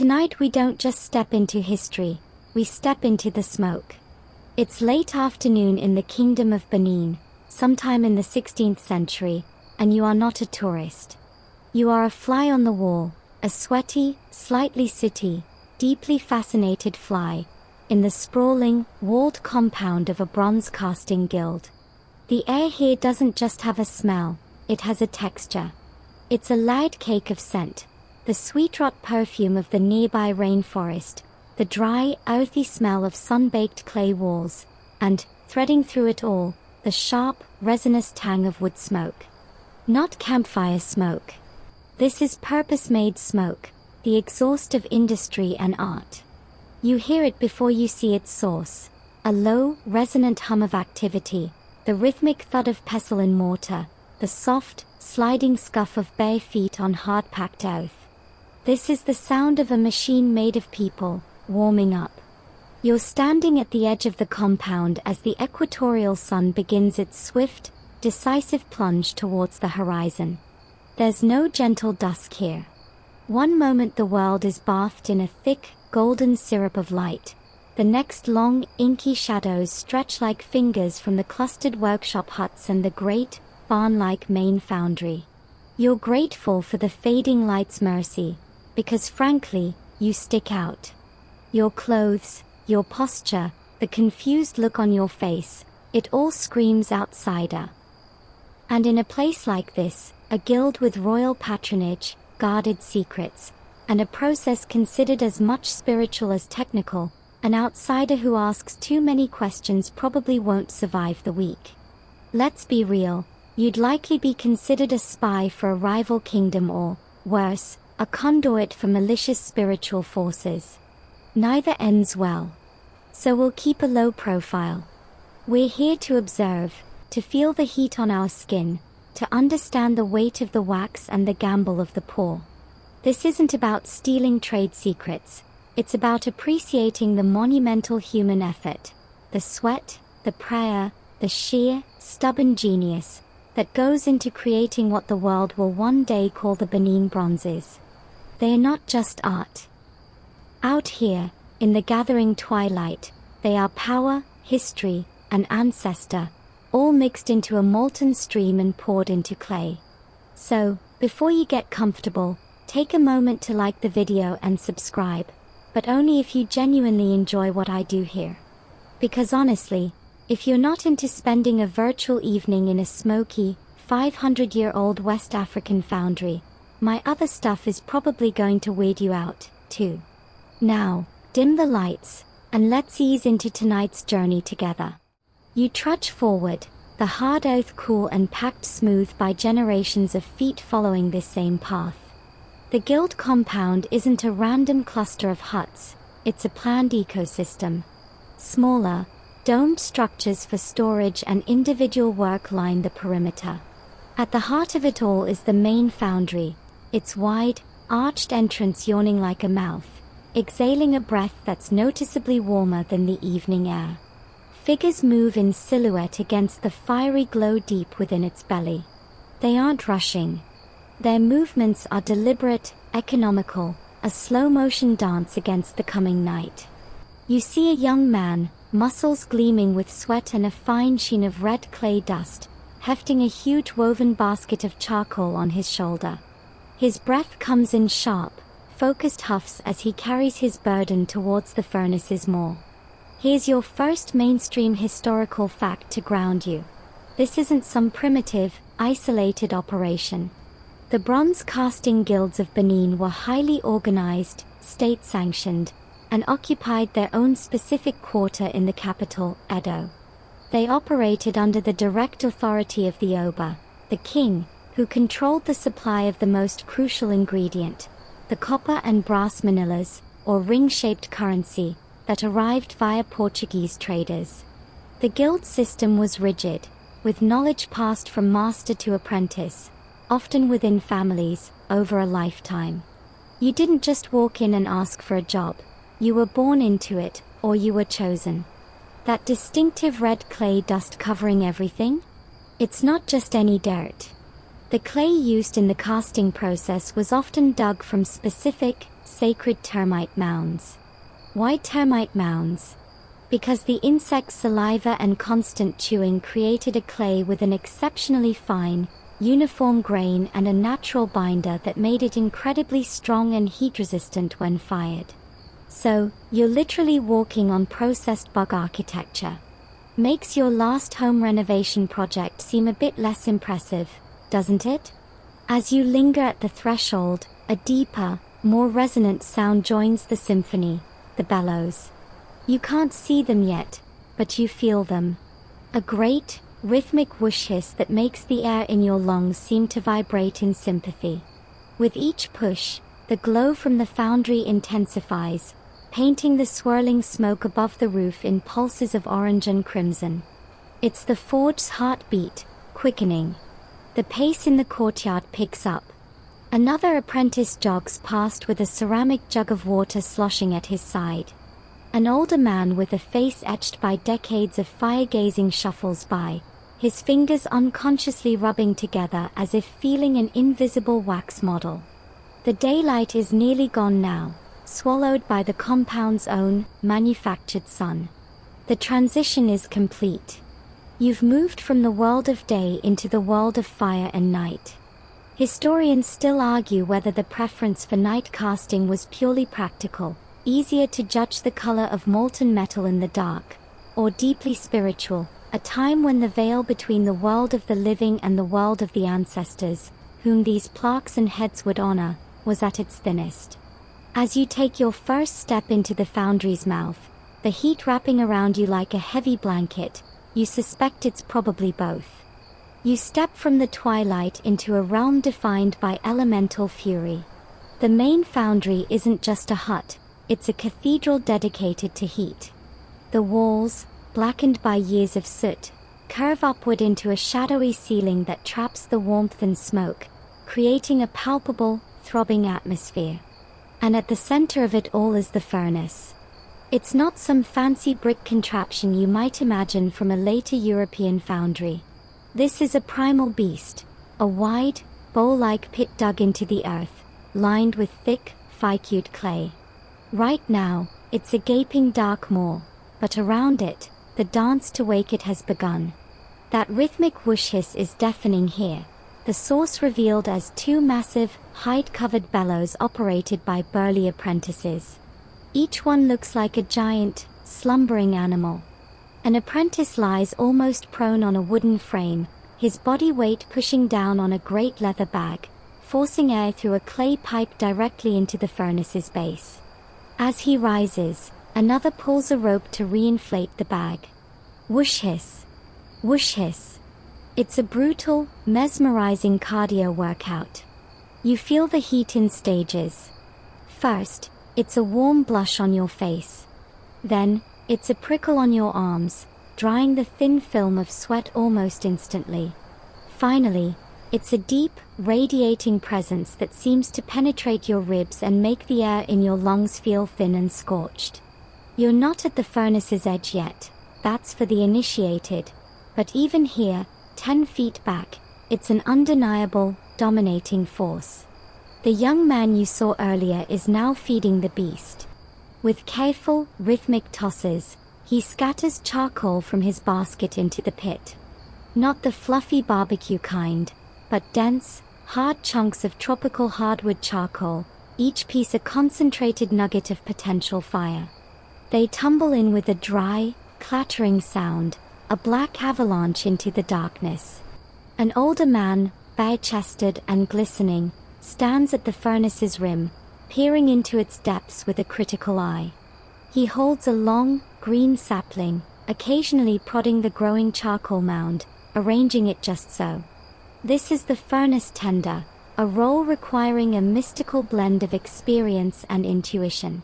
tonight we don't just step into history, we step into the smoke. It's late afternoon in the Kingdom of Benin, sometime in the 16th century, and you are not a tourist. You are a fly on the wall, a sweaty, slightly sooty, deeply fascinated fly, in the sprawling, walled compound of a bronze casting guild. The air here doesn't just have a smell, it has a texture. It's a loud cake of scent, the sweet rot perfume of the nearby rainforest, the dry, earthy smell of sun-baked clay walls, and, threading through it all, the sharp, resinous tang of wood smoke. Not campfire smoke. This is purpose-made smoke, the exhaust of industry and art. You hear it before you see its source, a low, resonant hum of activity, the rhythmic thud of pestle and mortar, the soft, sliding scuff of bare feet on hard-packed earth. This is the sound of a machine made of people, warming up. You're standing at the edge of the compound as the equatorial sun begins its swift, decisive plunge towards the horizon. There's no gentle dusk here. One moment the world is bathed in a thick, golden syrup of light. The next long, inky shadows stretch like fingers from the clustered workshop huts and the great, barn-like main foundry. You're grateful for the fading light's mercy, because frankly, you stick out. Your clothes, your posture, the confused look on your face, it all screams outsider. And in a place like this, a guild with royal patronage, guarded secrets, and a process considered as much spiritual as technical, an outsider who asks too many questions probably won't survive the week. Let's be real, you'd likely be considered a spy for a rival kingdom or, worse, a conduit for malicious spiritual forces. Neither ends well. So we'll keep a low profile. We're here to observe, to feel the heat on our skin, to understand the weight of the wax and the gamble of the pour. This isn't about stealing trade secrets, it's about appreciating the monumental human effort, the sweat, the prayer, the sheer, stubborn genius that goes into creating what the world will one day call the Benin bronzes. They are not just art. Out here, in the gathering twilight, they are power, history, and ancestor, all mixed into a molten stream and poured into clay. So, before you get comfortable, take a moment to like the video and subscribe, but only if you genuinely enjoy what I do here. Because honestly, if you're not into spending a virtual evening in a smoky, 500-year-old West African foundry, my other stuff is probably going to weird you out, too. Now, dim the lights, and let's ease into tonight's journey together. You trudge forward, the hard earth cool and packed smooth by generations of feet following this same path. The guild compound isn't a random cluster of huts, it's a planned ecosystem. Smaller, domed structures for storage and individual work line the perimeter. At the heart of it all is the main foundry, its wide, arched entrance yawning like a mouth, exhaling a breath that's noticeably warmer than the evening air. Figures move in silhouette against the fiery glow deep within its belly. They aren't rushing. Their movements are deliberate, economical, a slow-motion dance against the coming night. You see a young man, muscles gleaming with sweat and a fine sheen of red clay dust, hefting a huge woven basket of charcoal on his shoulder. His breath comes in sharp, focused huffs as he carries his burden towards the furnace's maw. Here's your first mainstream historical fact to ground you. This isn't some primitive, isolated operation. The bronze casting guilds of Benin were highly organized, state-sanctioned, and occupied their own specific quarter in the capital, Edo. They operated under the direct authority of the Oba, the king, who controlled the supply of the most crucial ingredient, the copper and brass manillas, or ring-shaped currency, that arrived via Portuguese traders. The guild system was rigid, with knowledge passed from master to apprentice, often within families, over a lifetime. You didn't just walk in and ask for a job, you were born into it, or you were chosen. That distinctive red clay dust covering everything? It's not just any dirt. The clay used in the casting process was often dug from specific, sacred termite mounds. Why termite mounds? Because the insect's saliva and constant chewing created a clay with an exceptionally fine, uniform grain and a natural binder that made it incredibly strong and heat-resistant when fired. So, you're literally walking on processed bug architecture. Makes your last home renovation project seem a bit less impressive, doesn't it? As you linger at the threshold, a deeper, more resonant sound joins the symphony, the bellows. You can't see them yet, but you feel them. A great, rhythmic whoosh hiss that makes the air in your lungs seem to vibrate in sympathy. With each push, the glow from the foundry intensifies, painting the swirling smoke above the roof in pulses of orange and crimson. It's the forge's heartbeat, quickening. The pace in the courtyard picks up. Another apprentice jogs past with a ceramic jug of water sloshing at his side. An older man with a face etched by decades of fire-gazing shuffles by, his fingers unconsciously rubbing together as if feeling an invisible wax model. The daylight is nearly gone now, swallowed by the compound's own, manufactured sun. The transition is complete. You've moved from the world of day into the world of fire and night. Historians still argue whether the preference for night casting was purely practical, easier to judge the color of molten metal in the dark, or deeply spiritual, a time when the veil between the world of the living and the world of the ancestors, whom these plaques and heads would honor, was at its thinnest. As you take your first step into the foundry's mouth, the heat wrapping around you like a heavy blanket, you suspect it's probably both. You step from the twilight into a realm defined by elemental fury. The main foundry isn't just a hut, it's a cathedral dedicated to heat. The walls, blackened by years of soot, curve upward into a shadowy ceiling that traps the warmth and smoke, creating a palpable, throbbing atmosphere. And at the center of it all is the furnace. It's not some fancy brick contraption you might imagine from a later European foundry. This is a primal beast, a wide, bowl-like pit dug into the earth, lined with thick, ficute clay. Right now, it's a gaping dark maw, but around it, the dance to wake it has begun. That rhythmic whoosh hiss is deafening here, the source revealed as two massive, hide-covered bellows operated by burly apprentices. Each one looks like a giant, slumbering animal. An apprentice lies almost prone on a wooden frame, his body weight pushing down on a great leather bag, forcing air through a clay pipe directly into the furnace's base. As he rises, another pulls a rope to reinflate the bag. Whoosh hiss. Whoosh hiss. It's a brutal, mesmerizing cardio workout. You feel the heat in stages. First, it's a warm blush on your face. Then, it's a prickle on your arms, drying the thin film of sweat almost instantly. Finally, it's a deep, radiating presence that seems to penetrate your ribs and make the air in your lungs feel thin and scorched. You're not at the furnace's edge yet, that's for the initiated, but even here, 10 feet back, it's an undeniable, dominating force. The young man you saw earlier is now feeding the beast. With careful, rhythmic tosses, he scatters charcoal from his basket into the pit. Not the fluffy barbecue kind, but dense, hard chunks of tropical hardwood charcoal, each piece a concentrated nugget of potential fire. They tumble in with a dry, clattering sound, a black avalanche into the darkness. An older man, bare-chested and glistening, stands at the furnace's rim, peering into its depths with a critical eye. He holds a long, green sapling, occasionally prodding the growing charcoal mound, arranging it just so. This is the furnace tender, a role requiring a mystical blend of experience and intuition.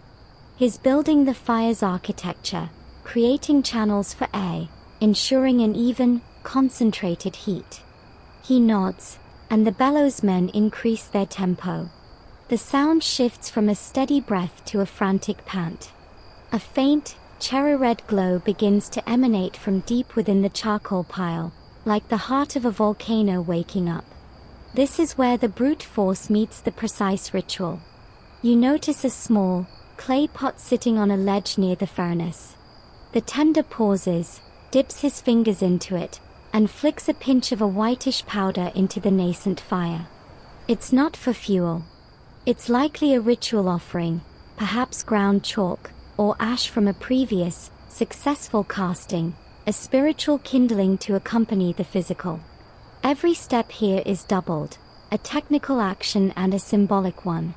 He's building the fire's architecture, creating channels for air, ensuring an even, concentrated heat. He nods, and the bellows men increase their tempo. The sound shifts from a steady breath to a frantic pant. A faint, cherry-red glow begins to emanate from deep within the charcoal pile, like the heart of a volcano waking up. This is where the brute force meets the precise ritual. You notice a small, clay pot sitting on a ledge near the furnace. The tender pauses, dips his fingers into it, and flicks a pinch of a whitish powder into the nascent fire. It's not for fuel. It's likely a ritual offering, perhaps ground chalk, or ash from a previous, successful casting, a spiritual kindling to accompany the physical. Every step here is doubled, a technical action and a symbolic one.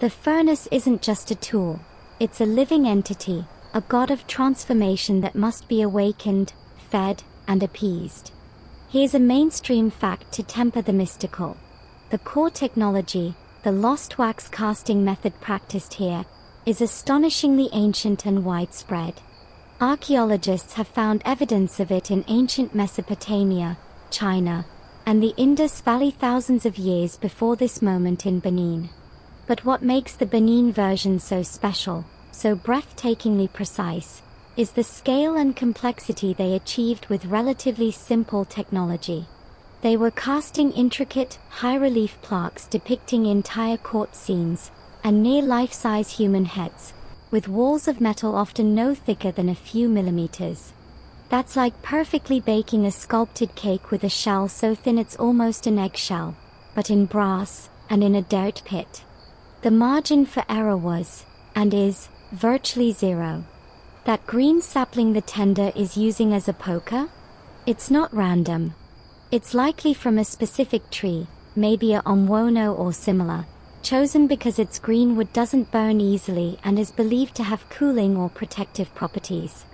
The furnace isn't just a tool, it's a living entity, a god of transformation that must be awakened, fed, and appeased. Here's a mainstream fact to temper the mystical. The core technology, the lost wax casting method practiced here, is astonishingly ancient and widespread. Archaeologists have found evidence of it in ancient Mesopotamia, China, and the Indus Valley thousands of years before this moment in Benin. But what makes the Benin version so special, so breathtakingly precise, is the scale and complexity they achieved with relatively simple technology. They were casting intricate, high-relief plaques depicting entire court scenes, and near life-size human heads, with walls of metal often no thicker than a few millimeters. That's like perfectly baking a sculpted cake with a shell so thin it's almost an eggshell, but in brass, and in a dirt pit. The margin for error was, and is, virtually zero. That green sapling the tender is using as a poker? It's not random. It's likely from a specific tree, maybe a omwono or similar, chosen because its green wood doesn't burn easily and is believed to have cooling or protective properties.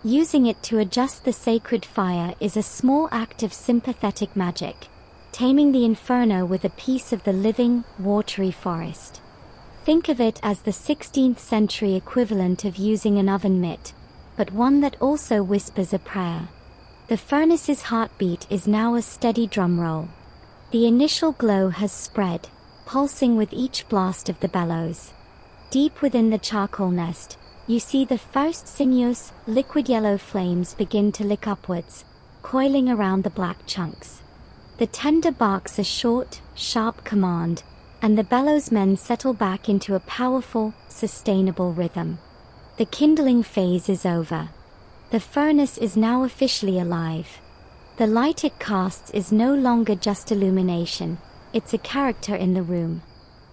Using it to adjust the sacred fire is a small act of sympathetic magic, taming the inferno with a piece of the living, watery forest. Think of it as the 16th century equivalent of using an oven mitt, but one that also whispers a prayer. The furnace's heartbeat is now a steady drum roll. The initial glow has spread, pulsing with each blast of the bellows. Deep within the charcoal nest, you see the first sinuous, liquid yellow flames begin to lick upwards, coiling around the black chunks. The tender barks a short, sharp command, and the bellows men settle back into a powerful, sustainable rhythm. The kindling phase is over. The furnace is now officially alive. The light it casts is no longer just illumination, it's a character in the room.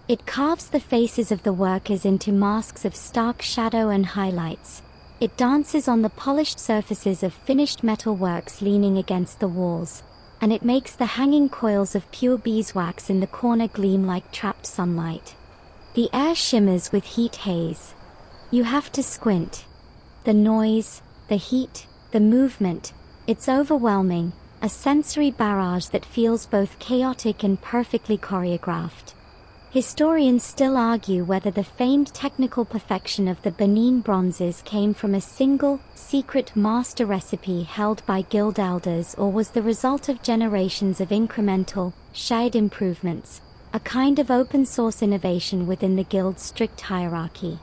It carves the faces of the workers into masks of stark shadow and highlights. It dances on the polished surfaces of finished metal works leaning against the walls, and it makes the hanging coils of pure beeswax in the corner gleam like trapped sunlight. The air shimmers with heat haze. You have to squint. The noise, the heat, the movement, it's overwhelming, a sensory barrage that feels both chaotic and perfectly choreographed. Historians still argue whether the famed technical perfection of the Benin bronzes came from a single, secret master recipe held by guild elders or was the result of generations of incremental, shared improvements, a kind of open-source innovation within the guild's strict hierarchy.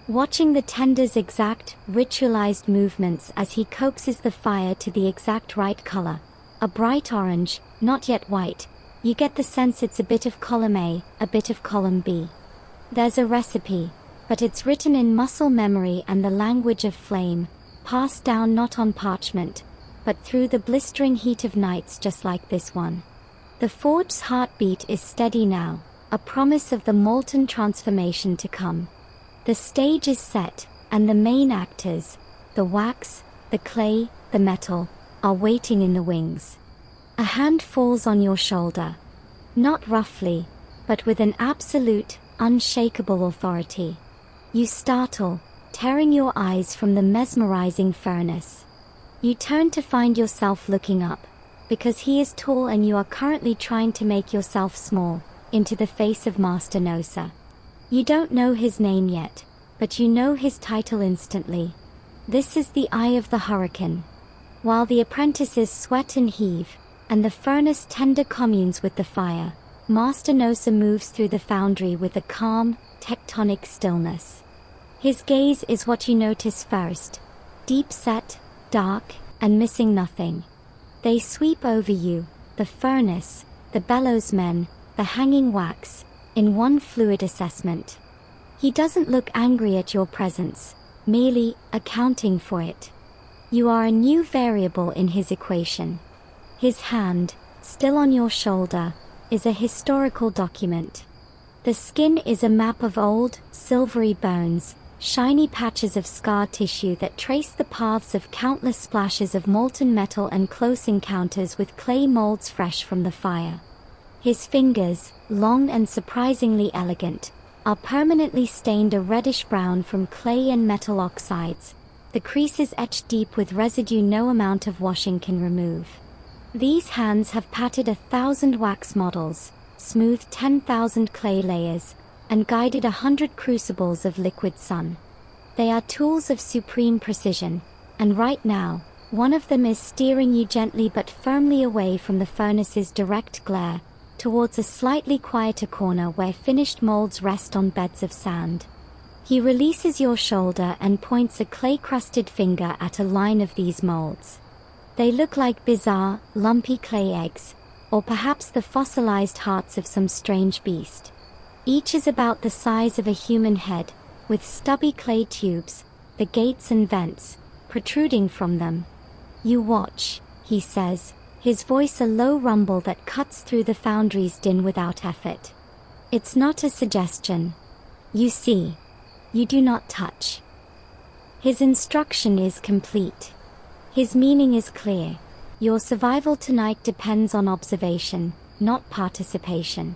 Watching the tender's exact, ritualized movements as he coaxes the fire to the exact right color, a bright orange, not yet white, you get the sense it's a bit of column A, a bit of column B. There's a recipe, but it's written in muscle memory and the language of flame, passed down not on parchment, but through the blistering heat of nights just like this one. The forge's heartbeat is steady now, a promise of the molten transformation to come. The stage is set, and the main actors, the wax, the clay, the metal, are waiting in the wings. A hand falls on your shoulder. Not roughly, but with an absolute, unshakable authority. You startle, tearing your eyes from the mesmerizing furnace. You turn to find yourself looking up, because he is tall and you are currently trying to make yourself small, into the face of Master Nosa. You don't know his name yet, but you know his title instantly. This is the Eye of the Hurricane. While the apprentices sweat and heave, and the furnace tender communes with the fire, Master Nosa moves through the foundry with a calm, tectonic stillness. His gaze is what you notice first, deep set, dark, and missing nothing. They sweep over you, the furnace, the bellows men, the hanging wax, in one fluid assessment. He doesn't look angry at your presence, merely accounting for it. You are a new variable in his equation. His hand, still on your shoulder, is a historical document. The skin is a map of old, silvery bones, shiny patches of scar tissue that trace the paths of countless splashes of molten metal and close encounters with clay molds fresh from the fire. His fingers, long and surprisingly elegant, are permanently stained a reddish-brown from clay and metal oxides, the creases etched deep with residue no amount of washing can remove. These hands have patted 1,000 wax models, smoothed 10,000 clay layers, and guided 100 crucibles of liquid sun. They are tools of supreme precision, and right now, one of them is steering you gently but firmly away from the furnace's direct glare, towards a slightly quieter corner where finished molds rest on beds of sand. He releases your shoulder and points a clay-crusted finger at a line of these molds. They look like bizarre, lumpy clay eggs, or perhaps the fossilized hearts of some strange beast. Each is about the size of a human head, with stubby clay tubes, the gates and vents, protruding from them. "You watch," he says, his voice a low rumble that cuts through the foundry's din without effort. It's not a suggestion. You see. You do not touch. His instruction is complete. His meaning is clear. Your survival tonight depends on observation, not participation.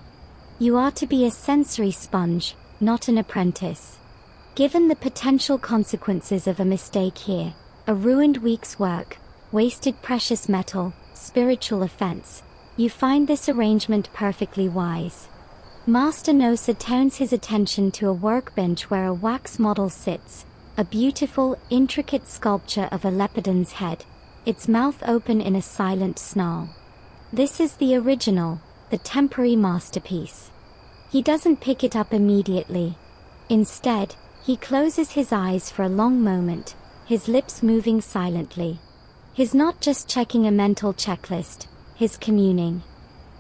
You are to be a sensory sponge, not an apprentice. Given the potential consequences of a mistake here, a ruined week's work, wasted precious metal, spiritual offense, you find this arrangement perfectly wise. Master Nosa turns his attention to a workbench where a wax model sits, a beautiful, intricate sculpture of a leopard's head, its mouth open in a silent snarl. This is the original, the temporary masterpiece. He doesn't pick it up immediately. Instead, he closes his eyes for a long moment, his lips moving silently. He's not just checking a mental checklist, he's communing.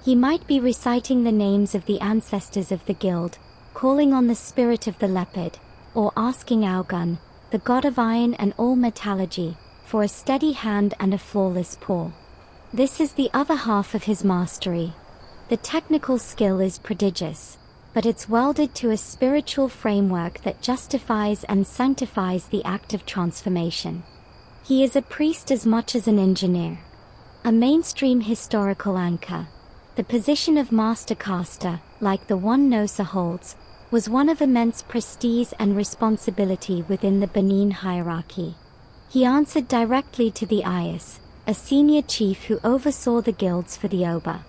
He might be reciting the names of the ancestors of the guild, calling on the spirit of the leopard, or asking Augun, the god of iron and all metallurgy, for a steady hand and a flawless paw. This is the other half of his mastery. The technical skill is prodigious, but it's welded to a spiritual framework that justifies and sanctifies the act of transformation. He is a priest as much as an engineer. A mainstream historical anchor. The position of master caster, like the one Nosa holds, was one of immense prestige and responsibility within the Benin hierarchy. He answered directly to the Ayas, a senior chief who oversaw the guilds for the Oba.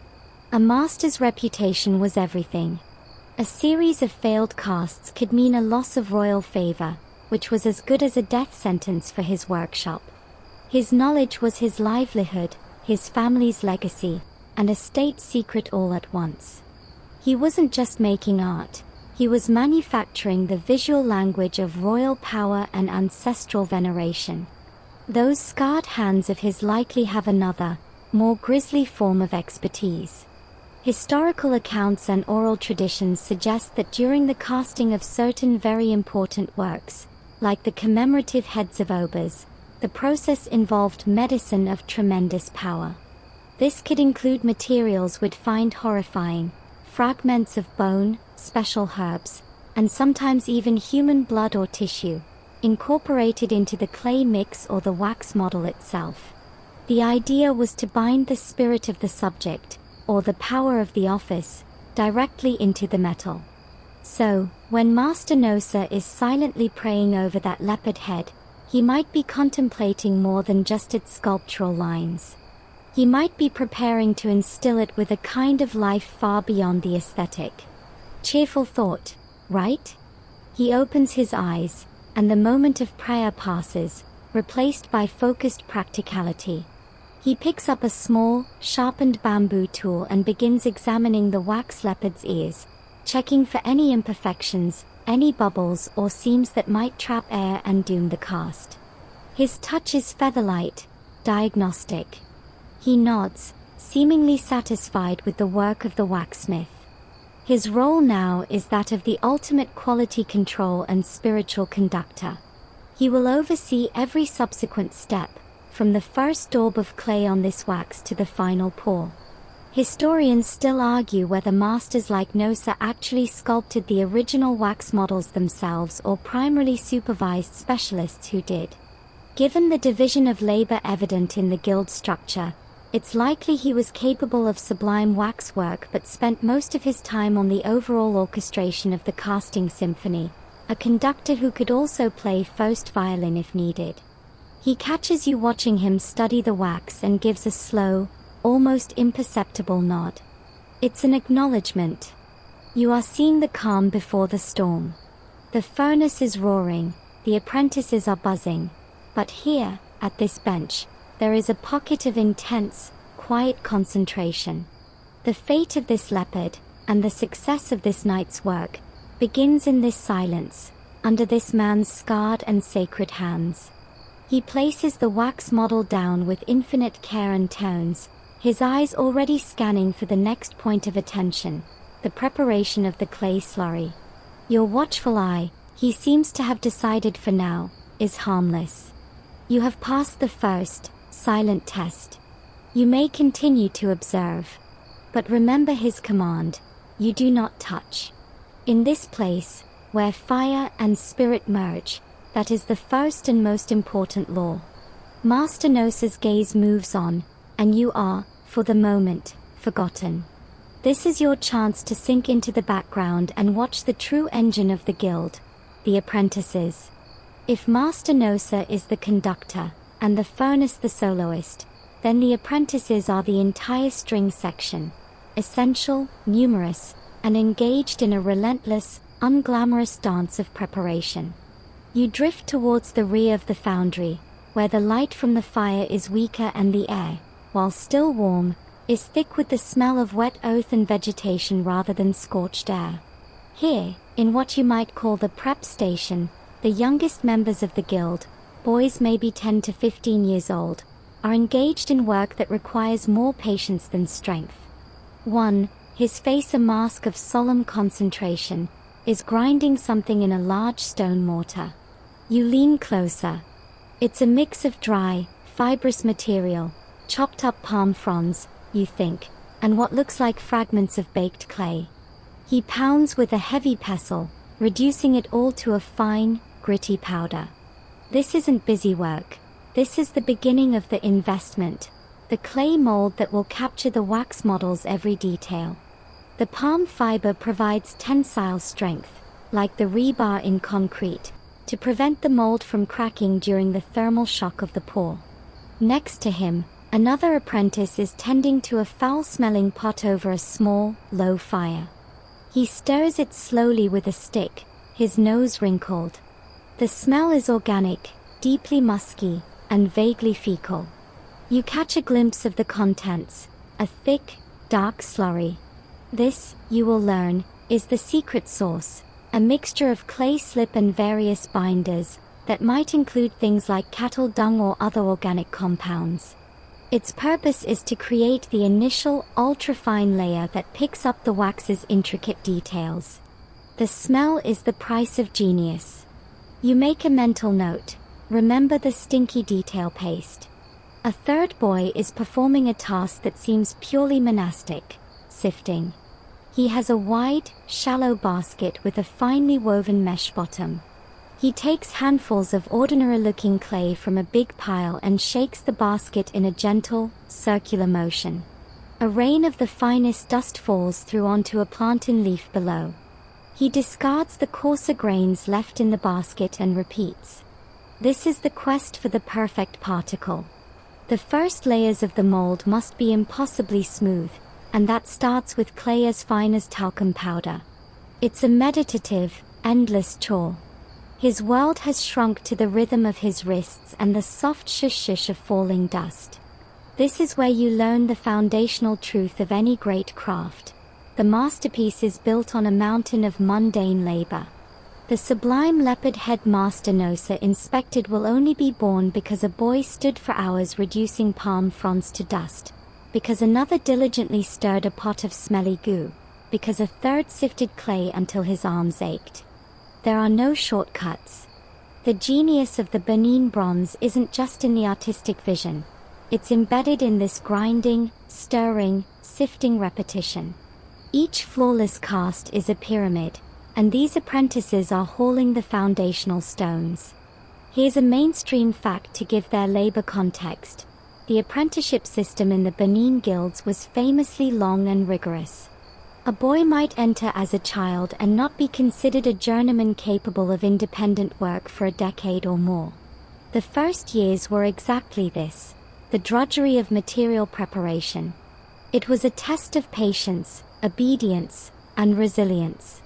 A master's reputation was everything. A series of failed casts could mean a loss of royal favor, which was as good as a death sentence for his workshop. His knowledge was his livelihood, his family's legacy, and a state secret all at once. He wasn't just making art, he was manufacturing the visual language of royal power and ancestral veneration. Those scarred hands of his likely have another, more grisly form of expertise. Historical accounts and oral traditions suggest that during the casting of certain very important works, like the commemorative heads of obas, the process involved medicine of tremendous power. This could include materials we'd find horrifying, fragments of bone, special herbs, and sometimes even human blood or tissue, incorporated into the clay mix or the wax model itself. The idea was to bind the spirit of the subject, or the power of the office, directly into the metal. So, when Master Nosa is silently praying over that leopard head, he might be contemplating more than just its sculptural lines. He might be preparing to instill it with a kind of life far beyond the aesthetic. Cheerful thought, right? He opens his eyes, and the moment of prayer passes, replaced by focused practicality. He picks up a small, sharpened bamboo tool and begins examining the wax leopard's ears, checking for any imperfections, any bubbles or seams that might trap air and doom the cast. His touch is featherlight, diagnostic. He nods, seemingly satisfied with the work of the waxsmith. His role now is that of the ultimate quality control and spiritual conductor. He will oversee every subsequent step, from the first daub of clay on this wax to the final pour. Historians still argue whether masters like Nosa actually sculpted the original wax models themselves or primarily supervised specialists who did. Given the division of labor evident in the guild structure, it's likely he was capable of sublime wax work but spent most of his time on the overall orchestration of the casting symphony, a conductor who could also play first violin if needed. He catches you watching him study the wax and gives a slow, almost imperceptible nod. It's an acknowledgement. You are seeing the calm before the storm. The furnace is roaring, the apprentices are buzzing. But here, at this bench, there is a pocket of intense, quiet concentration. The fate of this leopard, and the success of this night's work, begins in this silence, under this man's scarred and sacred hands. He places the wax model down with infinite care and tones, his eyes already scanning for the next point of attention, the preparation of the clay slurry. Your watchful eye, he seems to have decided for now, is harmless. You have passed the first, silent test. You may continue to observe. But remember his command, you do not touch. In this place, where fire and spirit merge, that is the first and most important law. Master Nosa's gaze moves on, and you are, for the moment, forgotten. This is your chance to sink into the background and watch the true engine of the guild, the apprentices. If Master Nosa is the conductor, and the furnace the soloist, then the apprentices are the entire string section, essential, numerous, and engaged in a relentless, unglamorous dance of preparation. You drift towards the rear of the foundry, where the light from the fire is weaker and the air, while still warm, is thick with the smell of wet earth and vegetation rather than scorched air. Here, in what you might call the prep station, the youngest members of the guild, boys maybe 10 to 15 years old, are engaged in work that requires more patience than strength. One, his face a mask of solemn concentration, is grinding something in a large stone mortar. You lean closer. It's a mix of dry, fibrous material, chopped up palm fronds, you think, and what looks like fragments of baked clay. He pounds with a heavy pestle, reducing it all to a fine, gritty powder. This isn't busy work. This is the beginning of the investment, the clay mold that will capture the wax model's every detail. The palm fiber provides tensile strength, like the rebar in concrete, to prevent the mold from cracking during the thermal shock of the pour. Next to him, another apprentice is tending to a foul-smelling pot over a small, low fire. He stirs it slowly with a stick, his nose wrinkled. The smell is organic, deeply musky, and vaguely fecal. You catch a glimpse of the contents, a thick, dark slurry. This, you will learn, is the secret sauce, a mixture of clay slip and various binders, that might include things like cattle dung or other organic compounds. Its purpose is to create the initial, ultra-fine layer that picks up the wax's intricate details. The smell is the price of genius. You make a mental note, remember the stinky detail paste. A third boy is performing a task that seems purely monastic, sifting. He has a wide, shallow basket with a finely woven mesh bottom. He takes handfuls of ordinary-looking clay from a big pile and shakes the basket in a gentle, circular motion. A rain of the finest dust falls through onto a plantain leaf below. He discards the coarser grains left in the basket and repeats. This is the quest for the perfect particle. The first layers of the mold must be impossibly smooth, and that starts with clay as fine as talcum powder. It's a meditative, endless chore. His world has shrunk to the rhythm of his wrists and the soft shush-shush of falling dust. This is where you learn the foundational truth of any great craft. The masterpiece is built on a mountain of mundane labor. The sublime leopard head Master Nosa inspected will only be born because a boy stood for hours reducing palm fronds to dust, because another diligently stirred a pot of smelly goo, because a third sifted clay until his arms ached. There are no shortcuts. The genius of the Benin bronze isn't just in the artistic vision. It's embedded in this grinding, stirring, sifting repetition. Each flawless cast is a pyramid, and these apprentices are hauling the foundational stones. Here's a mainstream fact to give their labor context. The apprenticeship system in the Benin guilds was famously long and rigorous. A boy might enter as a child and not be considered a journeyman capable of independent work for a decade or more. The first years were exactly this, the drudgery of material preparation. It was a test of patience, obedience, and resilience.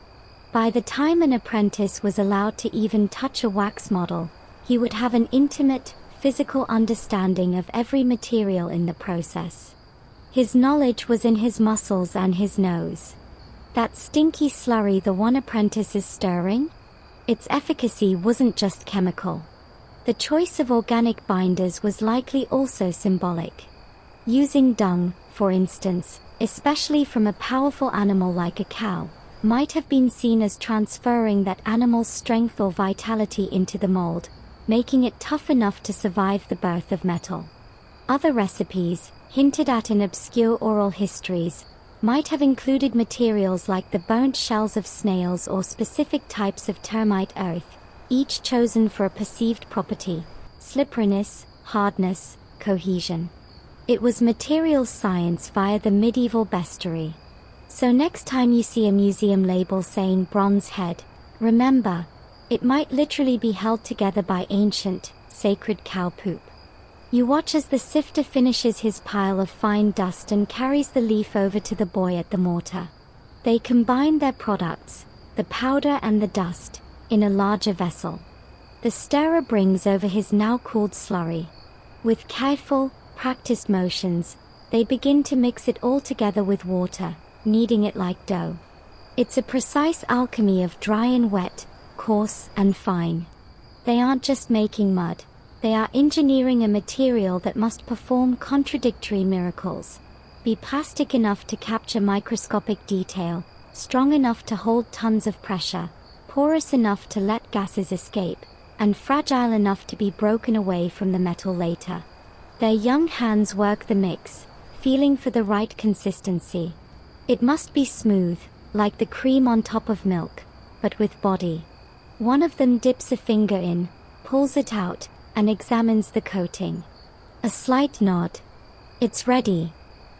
By the time an apprentice was allowed to even touch a wax model, he would have an intimate, physical understanding of every material in the process. His knowledge was in his muscles and his nose. That stinky slurry the one apprentice is stirring? Its efficacy wasn't just chemical. The choice of organic binders was likely also symbolic. Using dung, for instance, especially from a powerful animal like a cow, might have been seen as transferring that animal's strength or vitality into the mold, making it tough enough to survive the birth of metal. Other recipes, hinted at in obscure oral histories, might have included materials like the burnt shells of snails or specific types of termite earth, each chosen for a perceived property: slipperiness, hardness, cohesion. It was materials science via the medieval bestiary. So next time you see a museum label saying bronze head, remember, it might literally be held together by ancient, sacred cow poop. You watch as the sifter finishes his pile of fine dust and carries the leaf over to the boy at the mortar. They combine their products, the powder and the dust, in a larger vessel. The stirrer brings over his now cooled slurry. With careful, practiced motions, they begin to mix it all together with water, kneading it like dough. It's a precise alchemy of dry and wet, coarse and fine. They aren't just making mud. They are engineering a material that must perform contradictory miracles. Be plastic enough to capture microscopic detail, strong enough to hold tons of pressure, porous enough to let gases escape, and fragile enough to be broken away from the metal later. Their young hands work the mix, feeling for the right consistency. It must be smooth, like the cream on top of milk, but with body. One of them dips a finger in, pulls it out, and examines the coating. A slight nod. It's ready.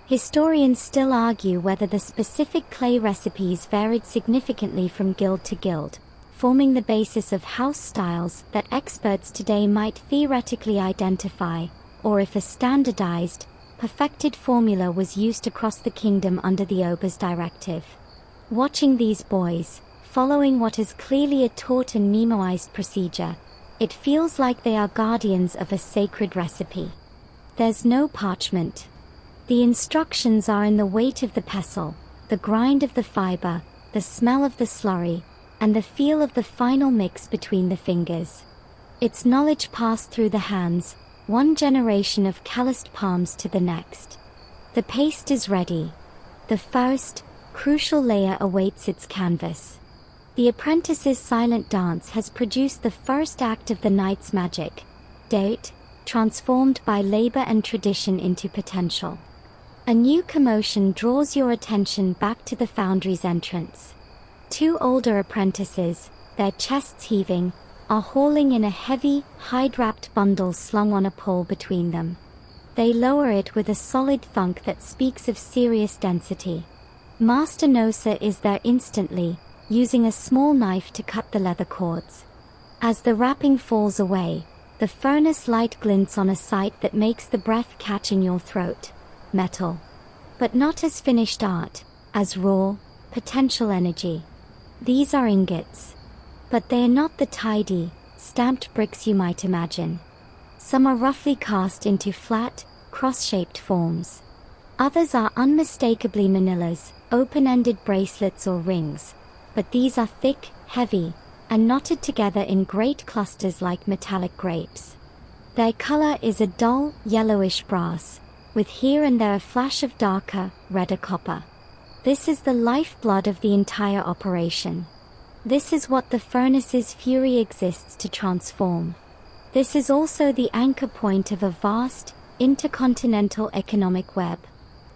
Historians still argue whether the specific clay recipes varied significantly from guild to guild, forming the basis of house styles that experts today might theoretically identify, or if a standardized, perfected formula was used across the kingdom under the Ober's directive. Watching these boys, following what is clearly a taught and memoized procedure, it feels like they are guardians of a sacred recipe. There's no parchment. The instructions are in the weight of the pestle, the grind of the fiber, the smell of the slurry, and the feel of the final mix between the fingers. It's knowledge passed through the hands, one generation of calloused palms to the next. The paste is ready. The first, crucial layer awaits its canvas. The apprentice's silent dance has produced the first act of the night's magic, doubt, transformed by labor and tradition into potential. A new commotion draws your attention back to the foundry's entrance. Two older apprentices, their chests heaving, are hauling in a heavy, hide-wrapped bundle slung on a pole between them. They lower it with a solid thunk that speaks of serious density. Master Nosa is there instantly, using a small knife to cut the leather cords. As the wrapping falls away, the furnace light glints on a sight that makes the breath catch in your throat. Metal. But not as finished art, as raw, potential energy. These are ingots. But they are not the tidy, stamped bricks you might imagine. Some are roughly cast into flat, cross-shaped forms. Others are unmistakably manillas, open-ended bracelets or rings. But these are thick, heavy, and knotted together in great clusters like metallic grapes. Their color is a dull, yellowish brass, with here and there a flash of darker, redder copper. This is the lifeblood of the entire operation. This is what the furnace's fury exists to transform. This is also the anchor point of a vast, intercontinental economic web.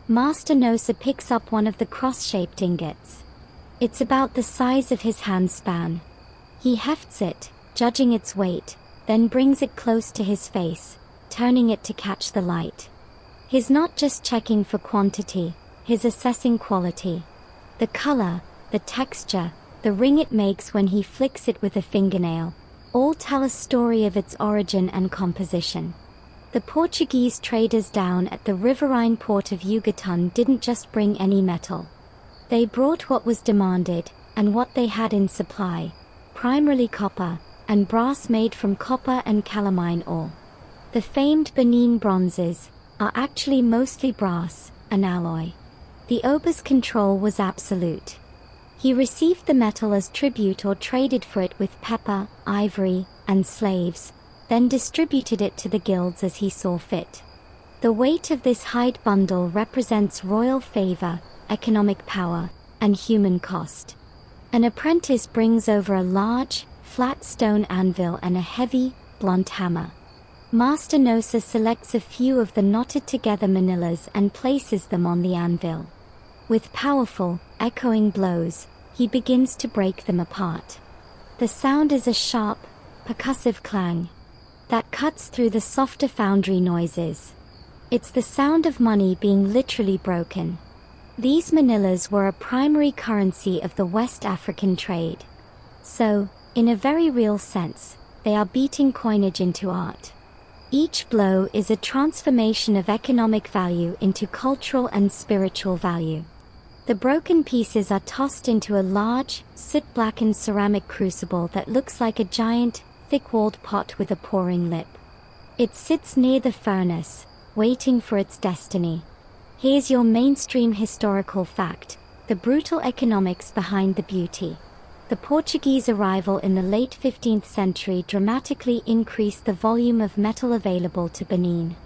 Master Nosa picks up one of the cross-shaped ingots. It's about the size of his handspan. He hefts it, judging its weight, then brings it close to his face, turning it to catch the light. He's not just checking for quantity, he's assessing quality. The color, the texture, the ring it makes when he flicks it with a fingernail, all tell a story of its origin and composition. The Portuguese traders down at the riverine port of Yucatan didn't just bring any metal. They brought what was demanded, and what they had in supply, primarily copper, and brass made from copper and calamine ore. The famed Benin bronzes are actually mostly brass, an alloy. The Oba's control was absolute. He received the metal as tribute or traded for it with pepper, ivory, and slaves, then distributed it to the guilds as he saw fit. The weight of this hide bundle represents royal favor, economic power, and human cost. An apprentice brings over a large, flat stone anvil and a heavy, blunt hammer. Master Nosa selects a few of the knotted together manillas and places them on the anvil. With powerful, echoing blows, he begins to break them apart. The sound is a sharp, percussive clang that cuts through the softer foundry noises. It's the sound of money being literally broken. These manillas were a primary currency of the West African trade. So, in a very real sense, they are beating coinage into art. Each blow is a transformation of economic value into cultural and spiritual value. The broken pieces are tossed into a large, soot-blackened ceramic crucible that looks like a giant, thick-walled pot with a pouring lip. It sits near the furnace, waiting for its destiny. Here's your mainstream historical fact, the brutal economics behind the beauty. The Portuguese arrival in the late 15th century dramatically increased the volume of metal available to Benin.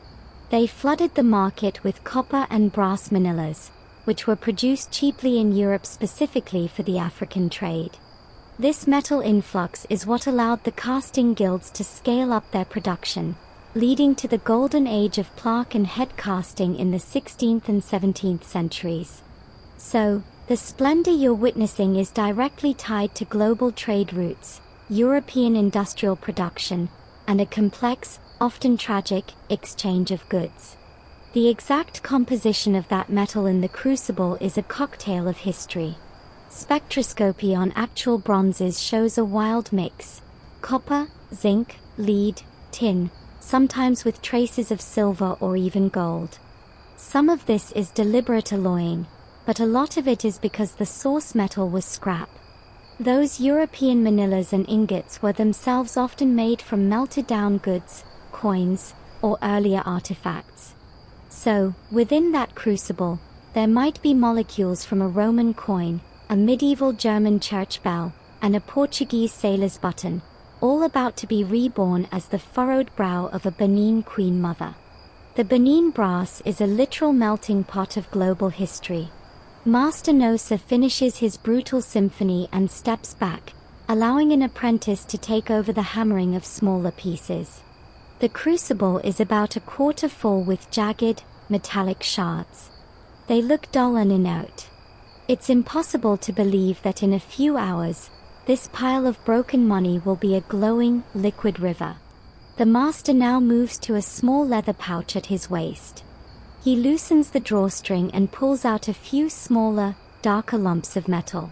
They flooded the market with copper and brass manillas, which were produced cheaply in Europe specifically for the African trade. This metal influx is what allowed the casting guilds to scale up their production, leading to the golden age of plaque and head casting in the 16th and 17th centuries. So, the splendor you're witnessing is directly tied to global trade routes, European industrial production, and a complex, often tragic, exchange of goods. The exact composition of that metal in the crucible is a cocktail of history. Spectroscopy on actual bronzes shows a wild mix: copper, zinc, lead, tin, sometimes with traces of silver or even gold. Some of this is deliberate alloying, but a lot of it is because the source metal was scrap. Those European manillas and ingots were themselves often made from melted down goods, coins, or earlier artifacts. So, within that crucible, there might be molecules from a Roman coin, a medieval German church bell, and a Portuguese sailor's button, all about to be reborn as the furrowed brow of a Benin queen mother. The Benin brass is a literal melting pot of global history. Master Nosa finishes his brutal symphony and steps back, allowing an apprentice to take over the hammering of smaller pieces. The crucible is about a quarter full with jagged, metallic shards. They look dull and inert. It's impossible to believe that in a few hours, this pile of broken money will be a glowing, liquid river. The master now moves to a small leather pouch at his waist. He loosens the drawstring and pulls out a few smaller, darker lumps of metal.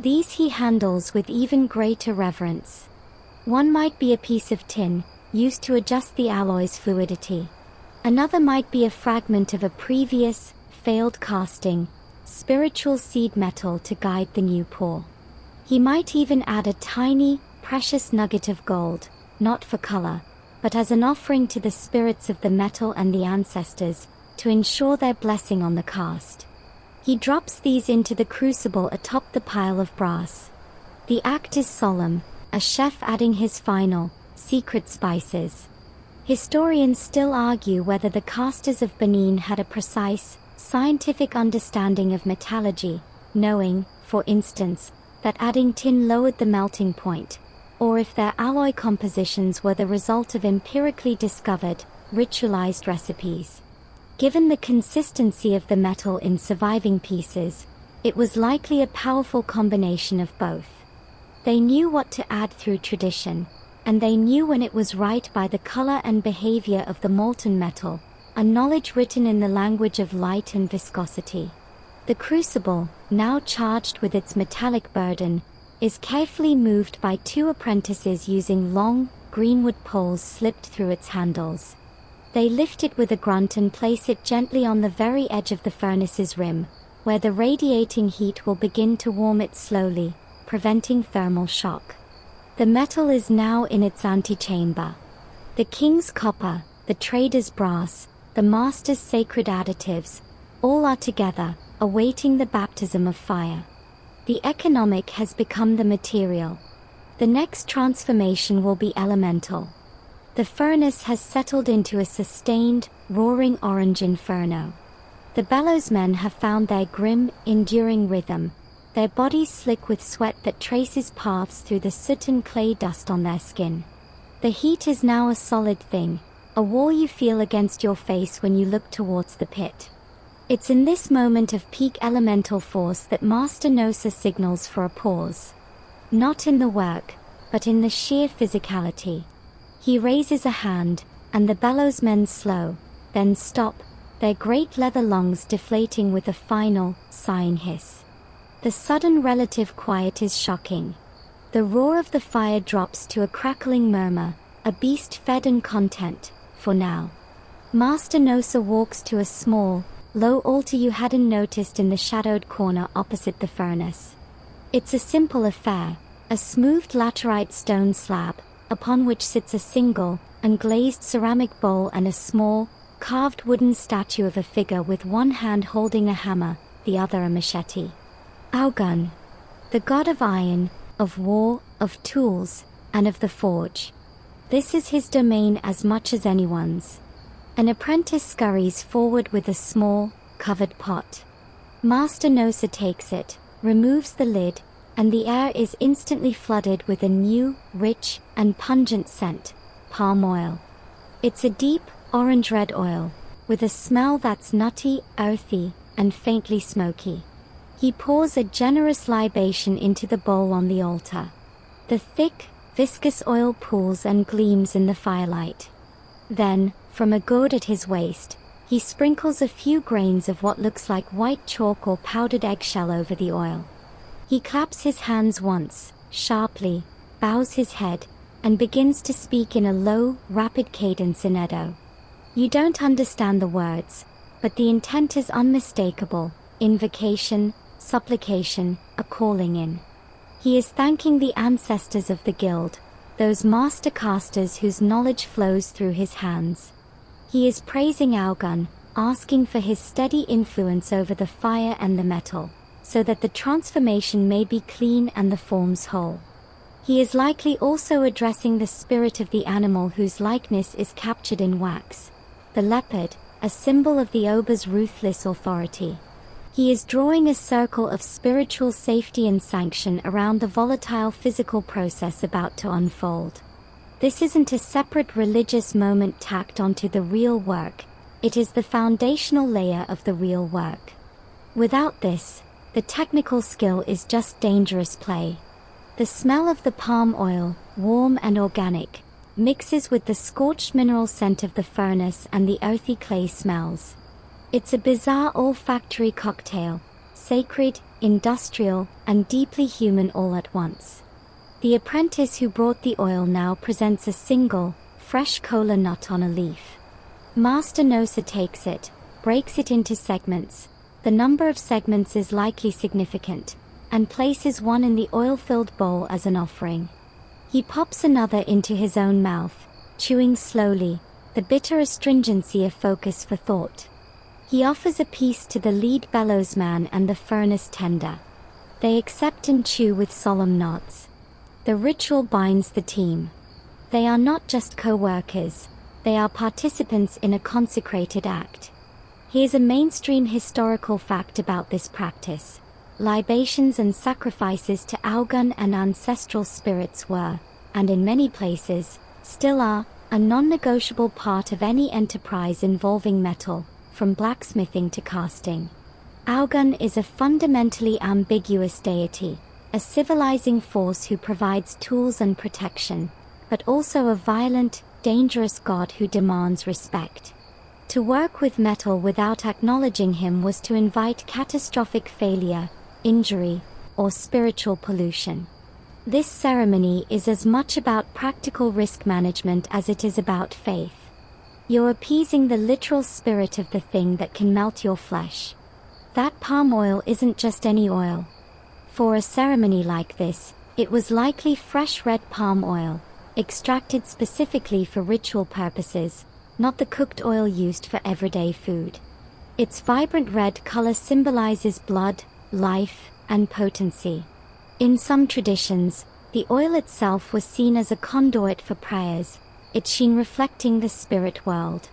These he handles with even greater reverence. One might be a piece of tin, used to adjust the alloy's fluidity. Another might be a fragment of a previous, failed casting, spiritual seed metal to guide the new pour. He might even add a tiny, precious nugget of gold, not for color, but as an offering to the spirits of the metal and the ancestors, to ensure their blessing on the cast. He drops these into the crucible atop the pile of brass. The act is solemn, a chef adding his final, secret spices. Historians still argue whether the casters of Benin had a precise, scientific understanding of metallurgy, knowing, for instance, that adding tin lowered the melting point, or if their alloy compositions were the result of empirically discovered, ritualized recipes. Given the consistency of the metal in surviving pieces, it was likely a powerful combination of both. They knew what to add through tradition, and they knew when it was right by the color and behavior of the molten metal, a knowledge written in the language of light and viscosity. The crucible, now charged with its metallic burden, is carefully moved by two apprentices using long, greenwood poles slipped through its handles. They lift it with a grunt and place it gently on the very edge of the furnace's rim, where the radiating heat will begin to warm it slowly, preventing thermal shock. The metal is now in its antechamber. The king's copper, the trader's brass, the master's sacred additives, all are together, awaiting the baptism of fire. The economic has become the material. The next transformation will be elemental. The furnace has settled into a sustained, roaring orange inferno. The bellowsmen have found their grim, enduring rhythm, their bodies slick with sweat that traces paths through the soot and clay dust on their skin. The heat is now a solid thing, a wall you feel against your face when you look towards the pit. It's in this moment of peak elemental force that Master Nosa signals for a pause. Not in the work, but in the sheer physicality. He raises a hand, and the bellowsmen slow, then stop, their great leather lungs deflating with a final, sighing hiss. The sudden relative quiet is shocking. The roar of the fire drops to a crackling murmur, a beast fed and content, for now. Master Nosa walks to a small, low altar you hadn't noticed in the shadowed corner opposite the furnace. It's a simple affair, a smoothed laterite stone slab, upon which sits a single, unglazed ceramic bowl and a small, carved wooden statue of a figure with one hand holding a hammer, the other a machete. Augun, the god of iron, of war, of tools, and of the forge. This is his domain as much as anyone's. An apprentice scurries forward with a small, covered pot. Master Nosa takes it, removes the lid, and the air is instantly flooded with a new, rich, and pungent scent, palm oil. It's a deep, orange-red oil, with a smell that's nutty, earthy, and faintly smoky. He pours a generous libation into the bowl on the altar. The thick, viscous oil pools and gleams in the firelight. Then, from a gourd at his waist, he sprinkles a few grains of what looks like white chalk or powdered eggshell over the oil. He claps his hands once, sharply, bows his head, and begins to speak in a low, rapid cadence in Edo. You don't understand the words, but the intent is unmistakable: invocation, supplication, a calling in. He is thanking the ancestors of the guild, those master casters whose knowledge flows through his hands. He is praising Augun, asking for his steady influence over the fire and the metal, so that the transformation may be clean and the forms whole. He is likely also addressing the spirit of the animal whose likeness is captured in wax, the leopard, a symbol of the Oba's ruthless authority. He is drawing a circle of spiritual safety and sanction around the volatile physical process about to unfold. This isn't a separate religious moment tacked onto the real work, it is the foundational layer of the real work. Without this, the technical skill is just dangerous play. The smell of the palm oil, warm and organic, mixes with the scorched mineral scent of the furnace and the earthy clay smells. It's a bizarre olfactory cocktail, sacred, industrial, and deeply human all at once. The apprentice who brought the oil now presents a single, fresh kola nut on a leaf. Master Nosa takes it, breaks it into segments, the number of segments is likely significant, and places one in the oil-filled bowl as an offering. He pops another into his own mouth, chewing slowly, the bitter astringency of focus for thought. He offers a piece to the lead bellowsman and the furnace tender. They accept and chew with solemn nods. The ritual binds the team. They are not just co-workers, they are participants in a consecrated act. Here's a mainstream historical fact about this practice. libations and sacrifices to Augun and ancestral spirits were, and in many places, still are, a non-negotiable part of any enterprise involving metal, from blacksmithing to casting. Augun is a fundamentally ambiguous deity, a civilizing force who provides tools and protection, but also a violent, dangerous god who demands respect. To work with metal without acknowledging him was to invite catastrophic failure, injury, or spiritual pollution. This ceremony is as much about practical risk management as it is about faith. You're appeasing the literal spirit of the thing that can melt your flesh. That palm oil isn't just any oil. For a ceremony like this, it was likely fresh red palm oil, extracted specifically for ritual purposes, not the cooked oil used for everyday food. Its vibrant red color symbolizes blood, life, and potency. In some traditions, the oil itself was seen as a conduit for prayers, its sheen reflecting the spirit world.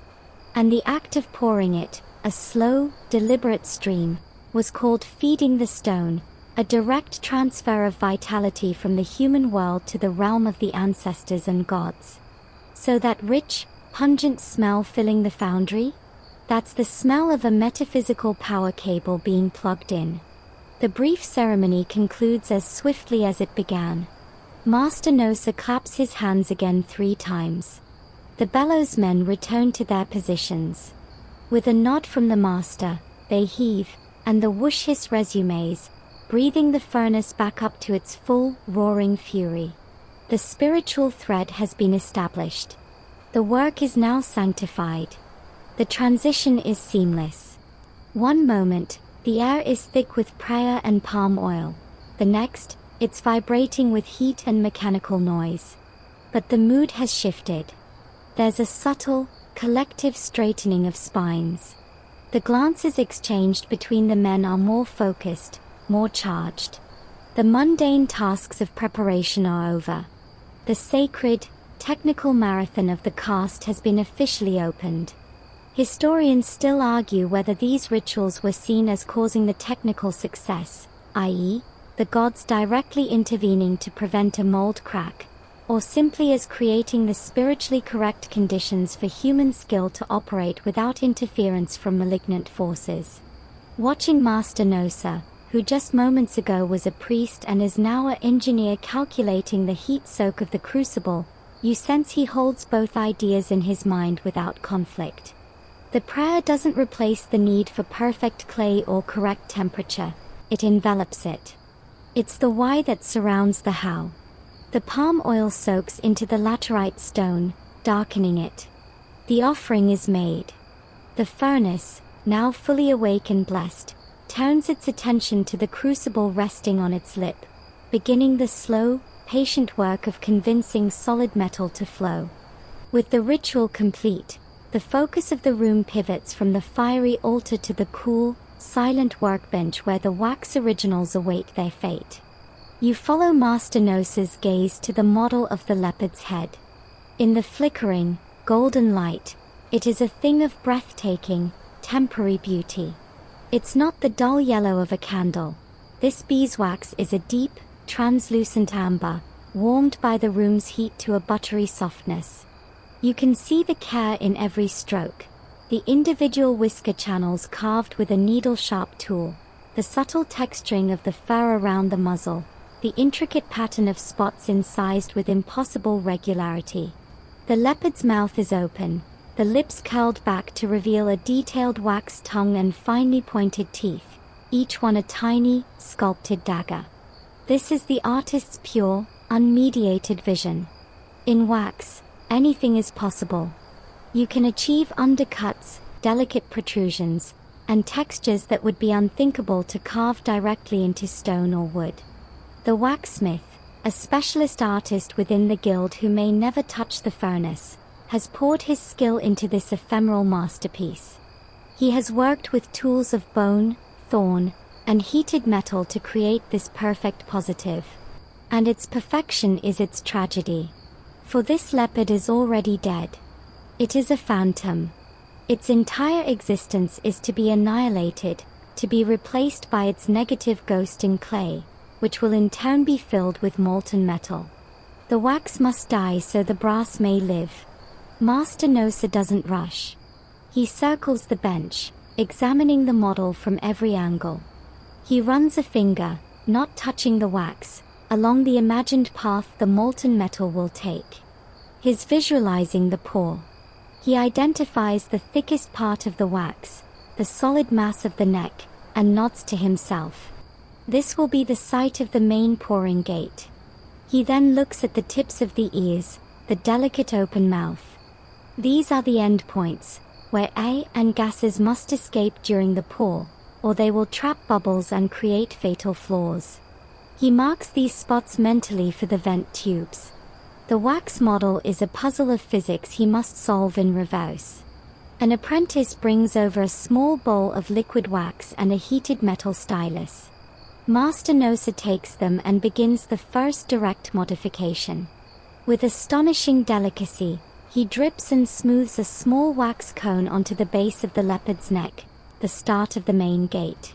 And the act of pouring it, a slow, deliberate stream, was called feeding the stone, a direct transfer of vitality from the human world to the realm of the ancestors and gods. So that rich, pungent smell filling the foundry? That's the smell of a metaphysical power cable being plugged in. The brief ceremony concludes as swiftly as it began. Master Nosa claps his hands again 3 times. The bellows men return to their positions. With a nod from the master, they heave, and the whoosh hiss resumes, breathing the furnace back up to its full, roaring fury. The spiritual thread has been established. The work is now sanctified. The transition is seamless. One moment, the air is thick with prayer and palm oil. The next, it's vibrating with heat and mechanical noise. But the mood has shifted. There's a subtle, collective straightening of spines. The glances exchanged between the men are more focused, more charged. The mundane tasks of preparation are over. The sacred, technical marathon of the cast has been officially opened. Historians still argue whether these rituals were seen as causing the technical success, i.e., the gods directly intervening to prevent a mold crack, or simply as creating the spiritually correct conditions for human skill to operate without interference from malignant forces. Watching Master Nosa, who just moments ago was a priest and is now an engineer calculating the heat soak of the crucible, you sense he holds both ideas in his mind without conflict. The prayer doesn't replace the need for perfect clay or correct temperature, it envelops it. It's the why that surrounds the how. The palm oil soaks into the laterite stone, darkening it. The offering is made. The furnace, now fully awake and blessed, turns its attention to the crucible resting on its lip, beginning the slow, patient work of convincing solid metal to flow. With the ritual complete, the focus of the room pivots from the fiery altar to the cool, silent workbench where the wax originals await their fate. You follow Master Nosa's gaze to the model of the leopard's head. In the flickering, golden light, it is a thing of breathtaking, temporary beauty. It's not the dull yellow of a candle. This beeswax is a deep, translucent amber, warmed by the room's heat to a buttery softness. You can see the care in every stroke. The individual whisker channels carved with a needle-sharp tool, the subtle texturing of the fur around the muzzle, the intricate pattern of spots incised with impossible regularity. The leopard's mouth is open, the lips curled back to reveal a detailed wax tongue and finely pointed teeth, each one a tiny, sculpted dagger. This is the artist's pure, unmediated vision. In wax, anything is possible. You can achieve undercuts, delicate protrusions, and textures that would be unthinkable to carve directly into stone or wood. The waxsmith, a specialist artist within the guild who may never touch the furnace, has poured his skill into this ephemeral masterpiece. He has worked with tools of bone, thorn, and heated metal to create this perfect positive. And its perfection is its tragedy. For this leopard is already dead. It is a phantom. Its entire existence is to be annihilated, to be replaced by its negative ghost in clay, which will in turn be filled with molten metal. The wax must die so the brass may live. Master Nosa doesn't rush. He circles the bench, examining the model from every angle. He runs a finger, not touching the wax, along the imagined path the molten metal will take. He's visualizing the pour. He identifies the thickest part of the wax, the solid mass of the neck, and nods to himself. This will be the site of the main pouring gate. He then looks at the tips of the ears, the delicate open mouth. These are the end points, where air and gases must escape during the pour, or they will trap bubbles and create fatal flaws. He marks these spots mentally for the vent tubes. The wax model is a puzzle of physics he must solve in reverse. An apprentice brings over a small bowl of liquid wax and a heated metal stylus. Master Nosa takes them and begins the first direct modification. With astonishing delicacy, he drips and smooths a small wax cone onto the base of the leopard's neck, the start of the main gate.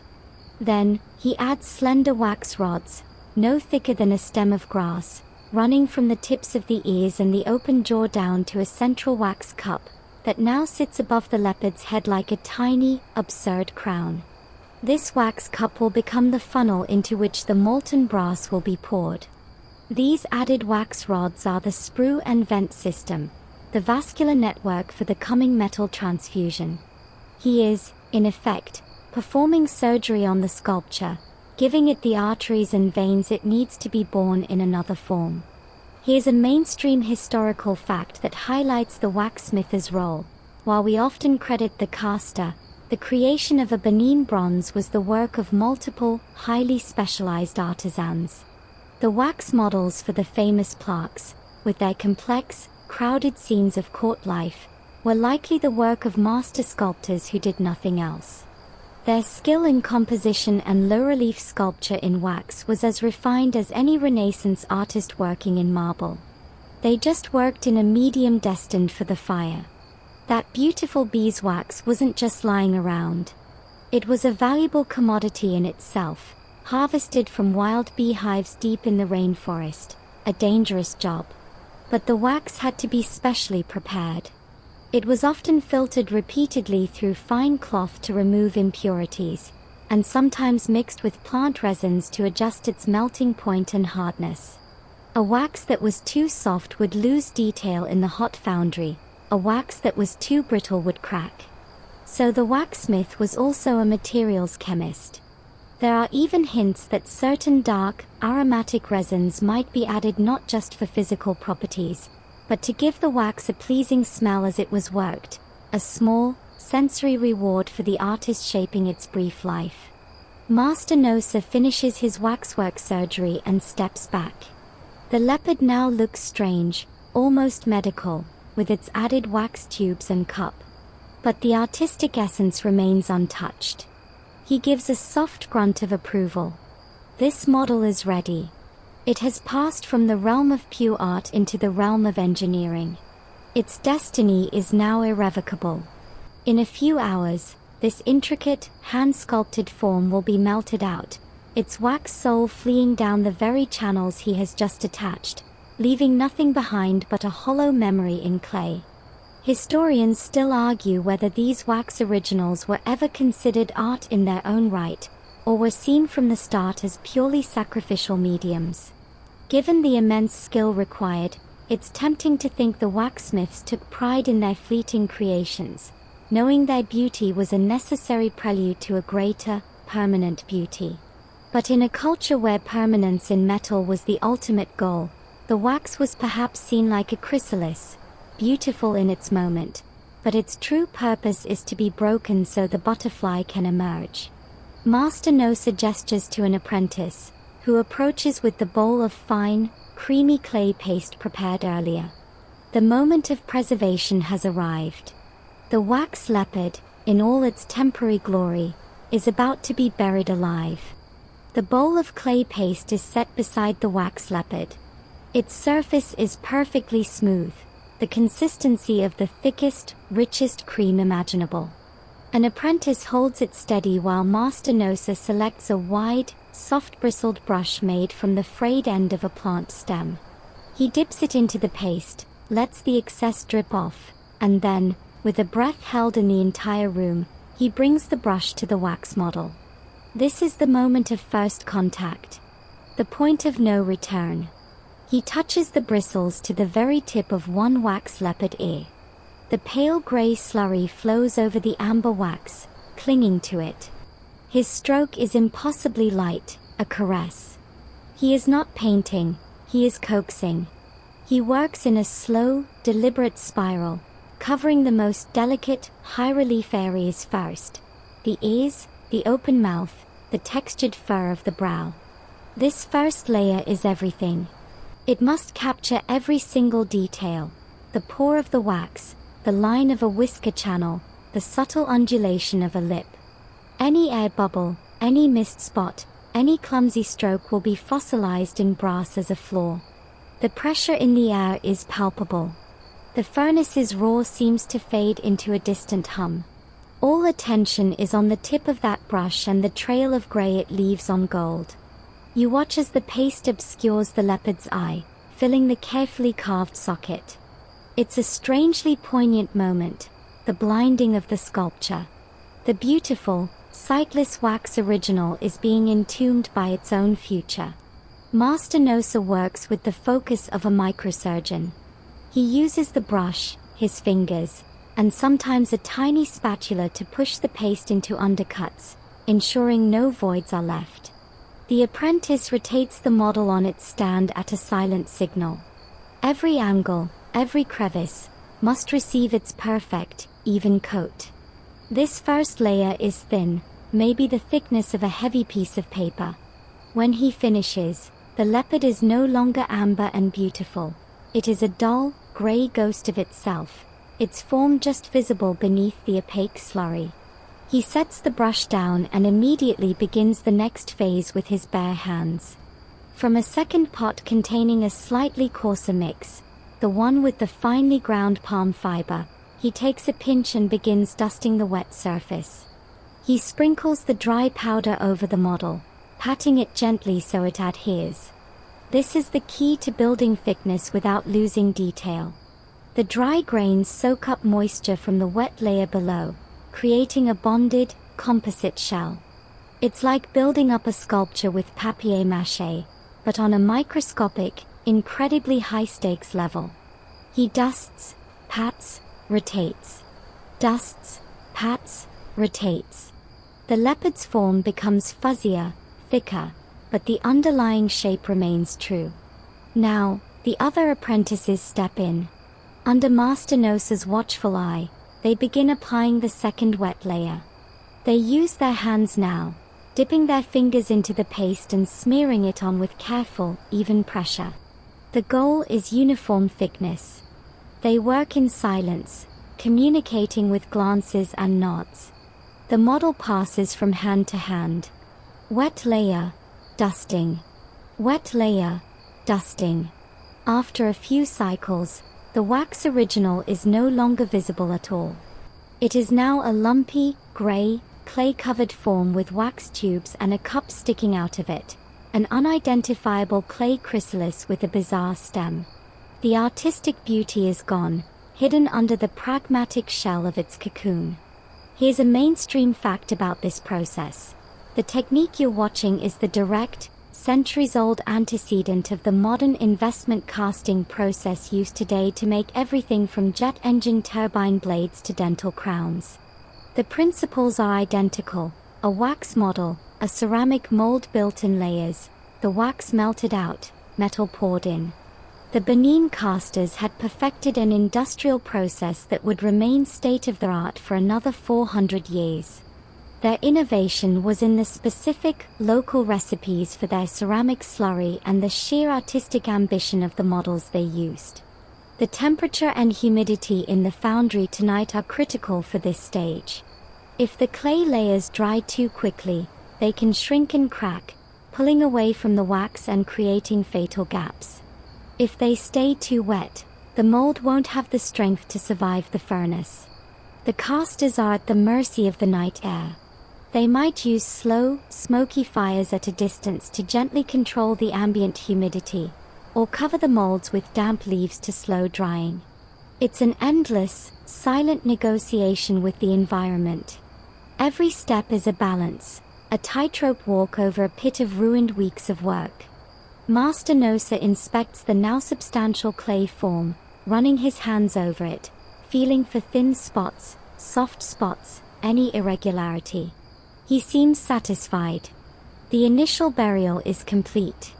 Then, he adds slender wax rods, no thicker than a stem of grass, running from the tips of the ears and the open jaw down to a central wax cup that now sits above the leopard's head like a tiny, absurd crown. This wax cup will become the funnel into which the molten brass will be poured. These added wax rods are the sprue and vent system, the vascular network for the coming metal transfusion. He is, in effect, performing surgery on the sculpture, giving it the arteries and veins it needs to be born in another form. Here's a mainstream historical fact that highlights the waxsmith's role. While we often credit the caster, the creation of a Benin bronze was the work of multiple, highly specialized artisans. The wax models for the famous plaques, with their complex, crowded scenes of court life, were likely the work of master sculptors who did nothing else. Their skill in composition and low-relief sculpture in wax was as refined as any Renaissance artist working in marble. They just worked in a medium destined for the fire. That beautiful beeswax wasn't just lying around. It was a valuable commodity in itself, harvested from wild beehives deep in the rainforest, a dangerous job. But the wax had to be specially prepared. It was often filtered repeatedly through fine cloth to remove impurities, and sometimes mixed with plant resins to adjust its melting point and hardness. A wax that was too soft would lose detail in the hot foundry, a wax that was too brittle would crack. So the waxsmith was also a materials chemist. There are even hints that certain dark, aromatic resins might be added not just for physical properties, but to give the wax a pleasing smell as it was worked, a small, sensory reward for the artist shaping its brief life. Master Nosa finishes his waxwork surgery and steps back. The leopard now looks strange, almost medical, with its added wax tubes and cup. But the artistic essence remains untouched. He gives a soft grunt of approval. This model is ready. It has passed from the realm of pure art into the realm of engineering. Its destiny is now irrevocable. In a few hours, this intricate, hand-sculpted form will be melted out, its wax soul fleeing down the very channels he has just attached, leaving nothing behind but a hollow memory in clay. Historians still argue whether these wax originals were ever considered art in their own right, or were seen from the start as purely sacrificial mediums. Given the immense skill required, it's tempting to think the waxsmiths took pride in their fleeting creations, knowing their beauty was a necessary prelude to a greater, permanent beauty. But in a culture where permanence in metal was the ultimate goal, the wax was perhaps seen like a chrysalis, beautiful in its moment, but its true purpose is to be broken so the butterfly can emerge. Master Nosa gestures to an apprentice, who approaches with the bowl of fine, creamy clay paste prepared earlier. The moment of preservation has arrived. The wax leopard, in all its temporary glory, is about to be buried alive. The bowl of clay paste is set beside the wax leopard. Its surface is perfectly smooth, the consistency of the thickest, richest cream imaginable. An apprentice holds it steady while Master Nosa selects a wide, soft-bristled brush made from the frayed end of a plant stem. He dips it into the paste, lets the excess drip off, and then, with a breath held in the entire room, he brings the brush to the wax model. This is the moment of first contact. The point of no return. He touches the bristles to the very tip of one wax leopard ear. The pale grey slurry flows over the amber wax, clinging to it. His stroke is impossibly light, a caress. He is not painting, he is coaxing. He works in a slow, deliberate spiral, covering the most delicate, high-relief areas first. The ears, the open mouth, the textured fur of the brow. This first layer is everything. It must capture every single detail. The pore of the wax, the line of a whisker channel, the subtle undulation of a lip. Any air bubble, any mist spot, any clumsy stroke will be fossilized in brass as a flaw. The pressure in the air is palpable. The furnace's roar seems to fade into a distant hum. All attention is on the tip of that brush and the trail of gray it leaves on gold. You watch as the paste obscures the leopard's eye, filling the carefully carved socket. It's a strangely poignant moment, the blinding of the sculpture. The beautiful, sightless wax original is being entombed by its own future. Master Nosa works with the focus of a microsurgeon. He uses the brush, his fingers, and sometimes a tiny spatula to push the paste into undercuts, ensuring no voids are left. The apprentice rotates the model on its stand at a silent signal. Every angle, every crevice, must receive its perfect, even coat. This first layer is thin, maybe the thickness of a heavy piece of paper. When he finishes, the leopard is no longer amber and beautiful. It is a dull, grey ghost of itself, its form just visible beneath the opaque slurry. He sets the brush down and immediately begins the next phase with his bare hands. From a second pot containing a slightly coarser mix, the one with the finely ground palm fiber, he takes a pinch and begins dusting the wet surface. He sprinkles the dry powder over the model, patting it gently so it adheres. This is the key to building thickness without losing detail. The dry grains soak up moisture from the wet layer below, creating a bonded, composite shell. It's like building up a sculpture with papier-mâché, but on a microscopic, incredibly high-stakes level. He dusts, pats, rotates. Dusts, pats, rotates. The leopard's form becomes fuzzier, thicker, but the underlying shape remains true. Now, the other apprentices step in. Under Master Nosa's watchful eye, they begin applying the second wet layer. They use their hands now, dipping their fingers into the paste and smearing it on with careful, even pressure. The goal is uniform thickness. They work in silence, communicating with glances and nods. The model passes from hand to hand. Wet layer, dusting. Wet layer, dusting. After a few cycles, the wax original is no longer visible at all. It is now a lumpy, grey, clay-covered form with wax tubes and a cup sticking out of it, an unidentifiable clay chrysalis with a bizarre stem. The artistic beauty is gone, hidden under the pragmatic shell of its cocoon. Here's a mainstream fact about this process. The technique you're watching is the direct, centuries-old antecedent of the modern investment casting process used today to make everything from jet engine turbine blades to dental crowns. The principles are identical: a wax model, a ceramic mold built in layers, the wax melted out, metal poured in. The Benin casters had perfected an industrial process that would remain state-of-the-art for another 400 years. Their innovation was in the specific, local recipes for their ceramic slurry and the sheer artistic ambition of the models they used. The temperature and humidity in the foundry tonight are critical for this stage. If the clay layers dry too quickly, they can shrink and crack, pulling away from the wax and creating fatal gaps. If they stay too wet, the mold won't have the strength to survive the furnace. The casters are at the mercy of the night air. They might use slow, smoky fires at a distance to gently control the ambient humidity, or cover the molds with damp leaves to slow drying. It's an endless, silent negotiation with the environment. Every step is a balance, a tightrope walk over a pit of ruined weeks of work. Master Nosa inspects the now substantial clay form, running his hands over it, feeling for thin spots, soft spots, any irregularity. He seems satisfied. The initial burial is complete.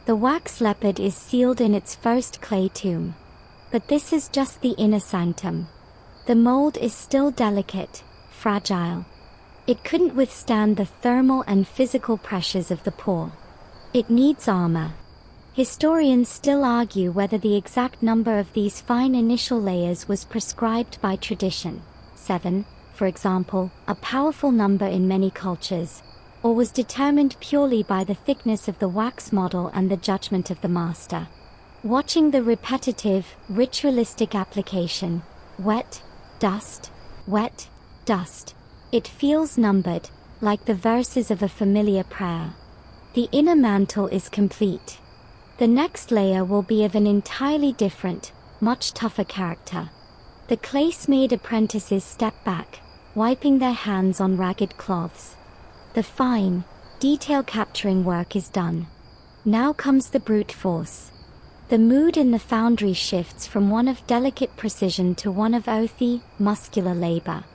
The wax leopard is sealed in its first clay tomb. But this is just the inner sanctum. The mold is still delicate, fragile. It couldn't withstand the thermal and physical pressures of the pour. It needs armor. Historians still argue whether the exact number of these fine initial layers was prescribed by tradition, 7, for example, a powerful number in many cultures, or was determined purely by the thickness of the wax model and the judgment of the master. Watching the repetitive, ritualistic application, wet, dust, it feels numbered, like the verses of a familiar prayer. The inner mantle is complete. The next layer will be of an entirely different, much tougher character. The clay-smede apprentices step back, wiping their hands on ragged cloths. The fine, detail-capturing work is done. Now comes the brute force. The mood in the foundry shifts from one of delicate precision to one of earthy, muscular labor.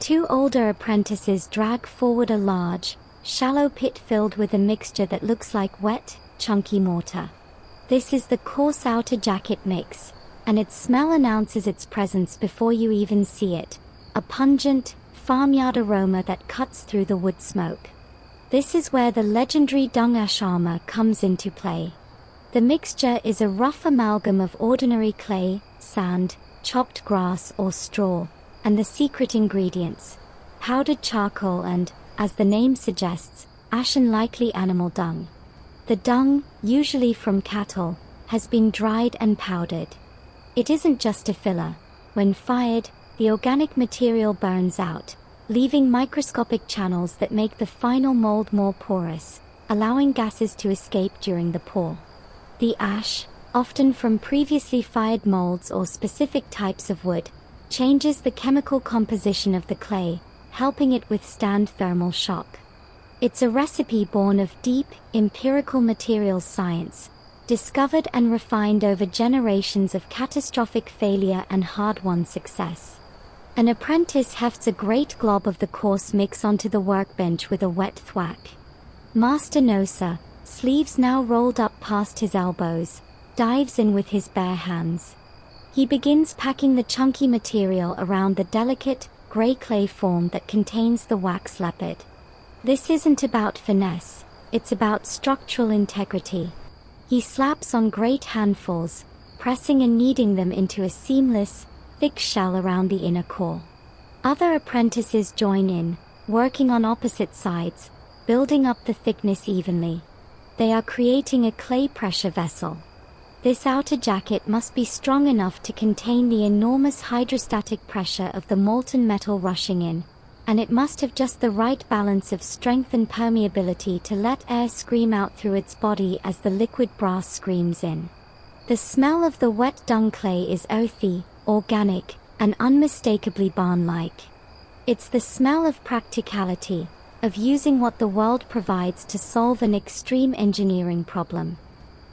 Two older apprentices drag forward a large, shallow pit filled with a mixture that looks like wet, chunky mortar. This is the coarse outer jacket mix, and its smell announces its presence before you even see it. A pungent, farmyard aroma that cuts through the wood smoke. This is where the legendary dung ash armor comes into play. The mixture is a rough amalgam of ordinary clay, sand, chopped grass or straw, and the secret ingredients, powdered charcoal and, as the name suggests, ashen likely animal dung. The dung, usually from cattle, has been dried and powdered. It isn't just a filler. When fired, the organic material burns out, leaving microscopic channels that make the final mold more porous, allowing gases to escape during the pour. The ash, often from previously fired molds or specific types of wood, changes the chemical composition of the clay, helping it withstand thermal shock. It's a recipe born of deep, empirical materials science, discovered and refined over generations of catastrophic failure and hard-won success. An apprentice hefts a great glob of the coarse mix onto the workbench with a wet thwack. Master Nosa, sleeves now rolled up past his elbows, dives in with his bare hands. He begins packing the chunky material around the delicate, grey clay form that contains the wax leopard. This isn't about finesse, it's about structural integrity. He slaps on great handfuls, pressing and kneading them into a seamless, thick shell around the inner core. Other apprentices join in, working on opposite sides, building up the thickness evenly. They are creating a clay pressure vessel. This outer jacket must be strong enough to contain the enormous hydrostatic pressure of the molten metal rushing in, and it must have just the right balance of strength and permeability to let air scream out through its body as the liquid brass screams in. The smell of the wet dung clay is earthy, organic, and unmistakably barn-like. It's the smell of practicality, of using what the world provides to solve an extreme engineering problem.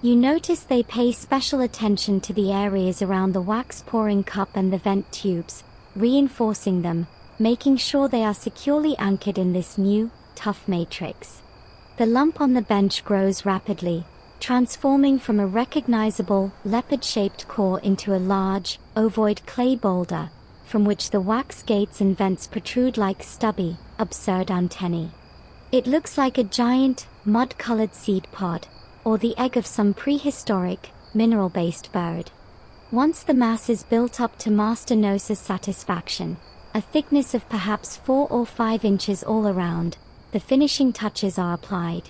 You notice they pay special attention to the areas around the wax pouring cup and the vent tubes, reinforcing them, making sure they are securely anchored in this new, tough matrix. The lump on the bench grows rapidly, transforming from a recognizable, leopard-shaped core into a large, ovoid clay boulder, from which the wax gates and vents protrude like stubby, absurd antennae. It looks like a giant, mud-colored seed pod, or the egg of some prehistoric, mineral-based bird. Once the mass is built up to Master Nosa's satisfaction, a thickness of perhaps 4 or 5 inches all around, the finishing touches are applied.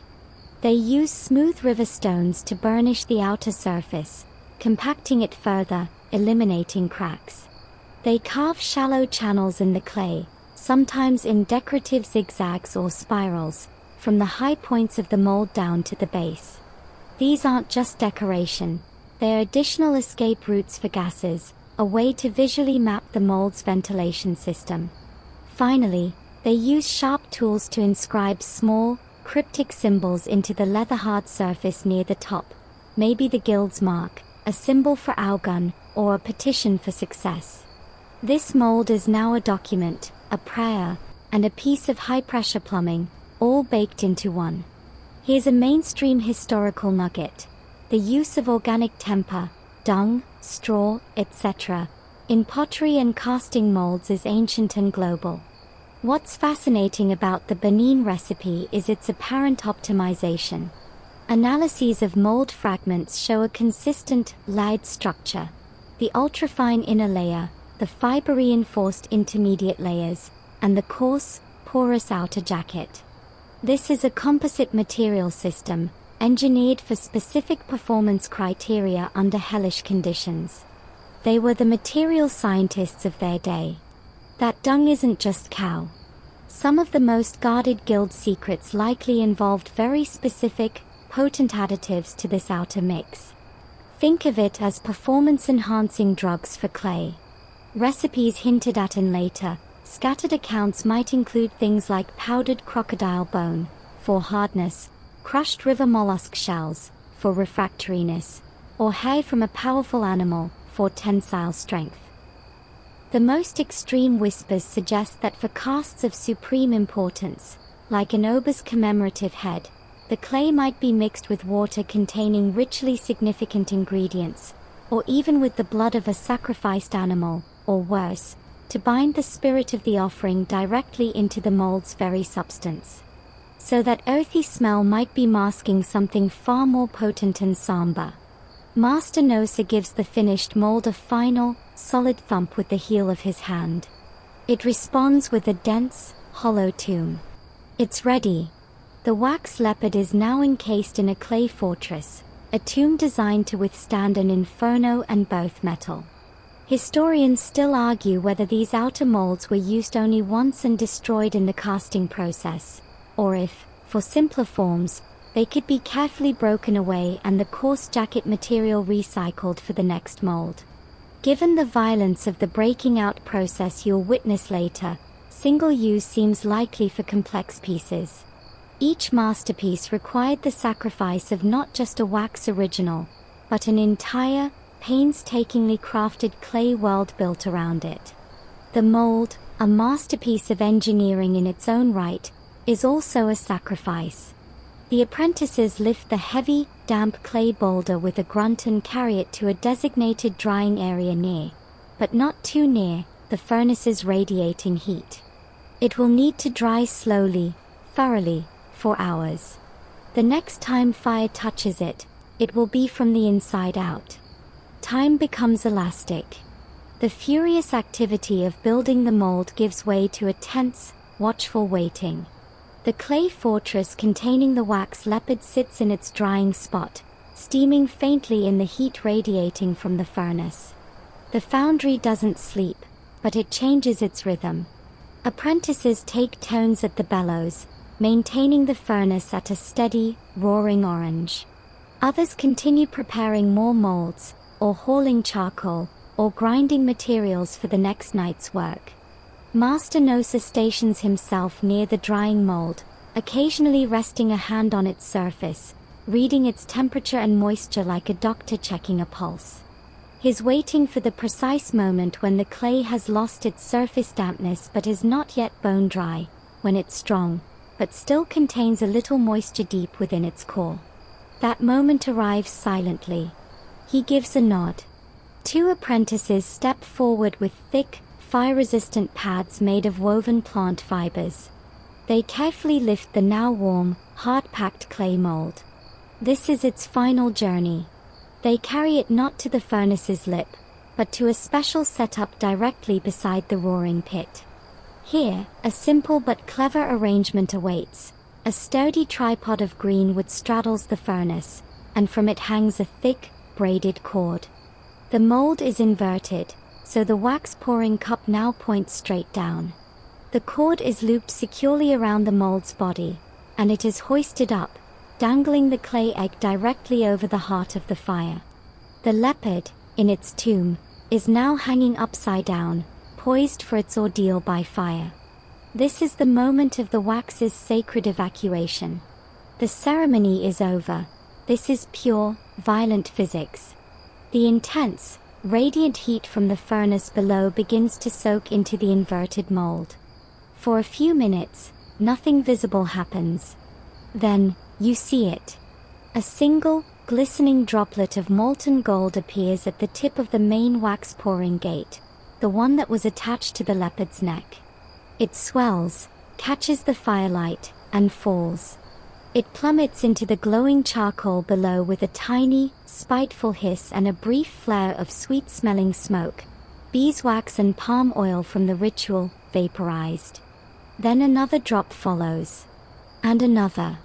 They use smooth river stones to burnish the outer surface, compacting it further, eliminating cracks. They carve shallow channels in the clay, sometimes in decorative zigzags or spirals, from the high points of the mold down to the base. These aren't just decoration, they're additional escape routes for gases, a way to visually map the mold's ventilation system. Finally, they use sharp tools to inscribe small, cryptic symbols into the leather-hard surface near the top, maybe the guild's mark, a symbol for Augun, or a petition for success. This mold is now a document, a prayer, and a piece of high-pressure plumbing, all baked into one. Here's a mainstream historical nugget. The use of organic temper, dung, straw, etc., in pottery and casting molds is ancient and global. What's fascinating about the Benin recipe is its apparent optimization. Analyses of mold fragments show a consistent, layered structure. The ultrafine inner layer, the fiber-reinforced intermediate layers, and the coarse, porous outer jacket. This is a composite material system, engineered for specific performance criteria under hellish conditions. They were the material scientists of their day. That dung isn't just cow. Some of the most guarded guild secrets likely involved very specific, potent additives to this outer mix. Think of it as performance-enhancing drugs for clay. Recipes hinted at in later, scattered accounts might include things like powdered crocodile bone, for hardness, crushed river mollusk shells, for refractoriness, or hair from a powerful animal, for tensile strength. The most extreme whispers suggest that for casts of supreme importance, like an ober's commemorative head, the clay might be mixed with water containing ritually significant ingredients, or even with the blood of a sacrificed animal, or worse, to bind the spirit of the offering directly into the mold's very substance. So that earthy smell might be masking something far more potent and somber. Master Nosa gives the finished mold a final, solid thump with the heel of his hand. It responds with a dense, hollow tomb. It's ready. The wax leopard is now encased in a clay fortress, a tomb designed to withstand an inferno and both metal. Historians still argue whether these outer molds were used only once and destroyed in the casting process, or if, for simpler forms, they could be carefully broken away and the coarse jacket material recycled for the next mold. Given the violence of the breaking out process you'll witness later, single use seems likely for complex pieces. Each masterpiece required the sacrifice of not just a wax original, but an entire, painstakingly crafted clay world built around it. The mold, a masterpiece of engineering in its own right, is also a sacrifice. The apprentices lift the heavy, damp clay boulder with a grunt and carry it to a designated drying area near, but not too near, the furnace's radiating heat. It will need to dry slowly, thoroughly, for hours. The next time fire touches it, it will be from the inside out. Time becomes elastic. The furious activity of building the mold gives way to a tense, watchful waiting. The clay fortress containing the wax leopard sits in its drying spot, steaming faintly in the heat radiating from the furnace. The foundry doesn't sleep, but it changes its rhythm. Apprentices take turns at the bellows, maintaining the furnace at a steady, roaring orange. Others continue preparing more molds, or hauling charcoal, or grinding materials for the next night's work. Master Nosa stations himself near the drying mold, occasionally resting a hand on its surface, reading its temperature and moisture like a doctor checking a pulse. He's waiting for the precise moment when the clay has lost its surface dampness but is not yet bone dry, when it's strong, but still contains a little moisture deep within its core. That moment arrives silently. He gives a nod. Two apprentices step forward with thick, fire-resistant pads made of woven plant fibers. They carefully lift the now warm, hard-packed clay mold. This is its final journey. They carry it not to the furnace's lip, but to a special setup directly beside the roaring pit. Here, a simple but clever arrangement awaits. A sturdy tripod of green wood straddles the furnace, and from it hangs a thick, braided cord. The mold is inverted, so the wax pouring cup now points straight down. The cord is looped securely around the mold's body, and it is hoisted up, dangling the clay egg directly over the heart of the fire. The leopard, in its tomb, is now hanging upside down, poised for its ordeal by fire. This is the moment of the wax's sacred evacuation. The ceremony is over. This is pure, violent physics. The intense, radiant heat from the furnace below begins to soak into the inverted mold. For a few minutes, nothing visible happens. Then, you see it. A single, glistening droplet of molten gold appears at the tip of the main wax pouring gate, the one that was attached to the leopard's neck. It swells, catches the firelight, and falls. It plummets into the glowing charcoal below with a tiny, spiteful hiss and a brief flare of sweet-smelling smoke. Beeswax and palm oil from the ritual, vaporized. Then another drop follows. And another.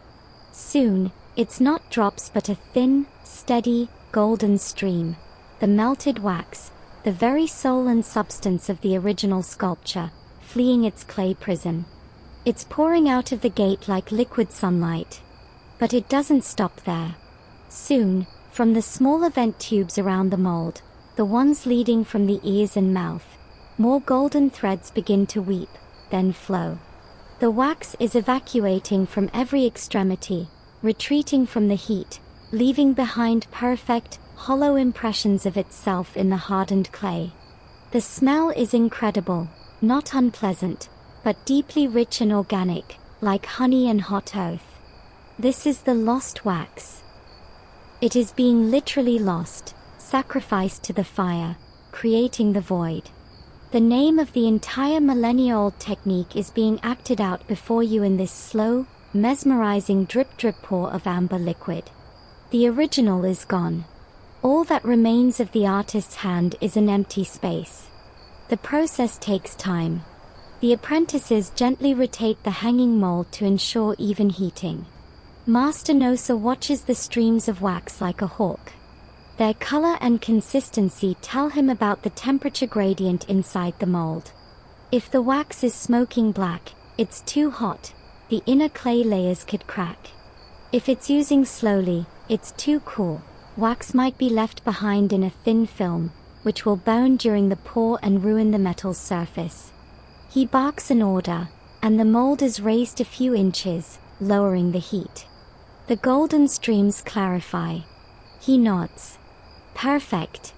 Soon, it's not drops but a thin, steady, golden stream. The melted wax, the very soul and substance of the original sculpture, fleeing its clay prison. It's pouring out of the gate like liquid sunlight. But it doesn't stop there. Soon, from the smaller vent tubes around the mold, the ones leading from the ears and mouth, more golden threads begin to weep, then flow. The wax is evacuating from every extremity, retreating from the heat, leaving behind perfect, hollow impressions of itself in the hardened clay. The smell is incredible, not unpleasant, but deeply rich and organic, like honey and hot oath. This is the lost wax. It is being literally lost, sacrificed to the fire, creating the void. The name of the entire millennia-old technique is being acted out before you in this slow, mesmerizing drip-drip pour of amber liquid. The original is gone. All that remains of the artist's hand is an empty space. The process takes time. The apprentices gently rotate the hanging mold to ensure even heating. Master Nosa watches the streams of wax like a hawk. Their color and consistency tell him about the temperature gradient inside the mold. If the wax is smoking black, it's too hot. The inner clay layers could crack. If it's oozing slowly, it's too cool. Wax might be left behind in a thin film, which will burn during the pour and ruin the metal's surface. He barks an order, and the mold is raised a few inches, lowering the heat. The golden streams clarify. He nods. Perfect.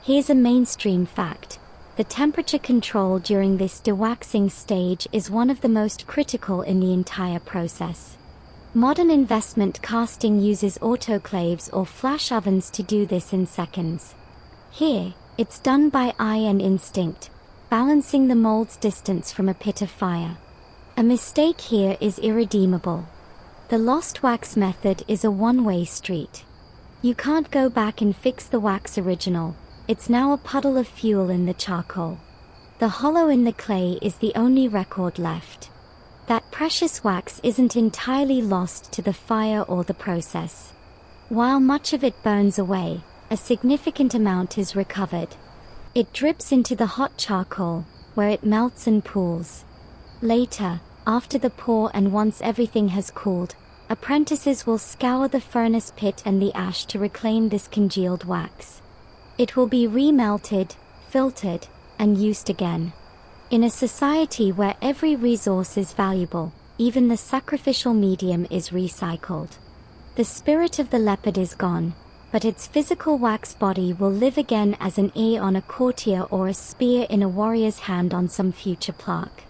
Here's a mainstream fact. The temperature control during this dewaxing stage is one of the most critical in the entire process. Modern investment casting uses autoclaves or flash ovens to do this in seconds. Here, it's done by eye and instinct, balancing the mold's distance from a pit of fire. A mistake here is irredeemable. The lost wax method is a one-way street. You can't go back and fix the wax original. It's now a puddle of fuel in the charcoal. The hollow in the clay is the only record left. That precious wax isn't entirely lost to the fire or the process. While much of it burns away, a significant amount is recovered. It drips into the hot charcoal, where it melts and pools. Later, after the pour and once everything has cooled, apprentices will scour the furnace pit and the ash to reclaim this congealed wax. It will be remelted, filtered, and used again. In a society where every resource is valuable, even the sacrificial medium is recycled. The spirit of the leopard is gone, but its physical wax body will live again as an ear on a courtier or a spear in a warrior's hand on some future plaque.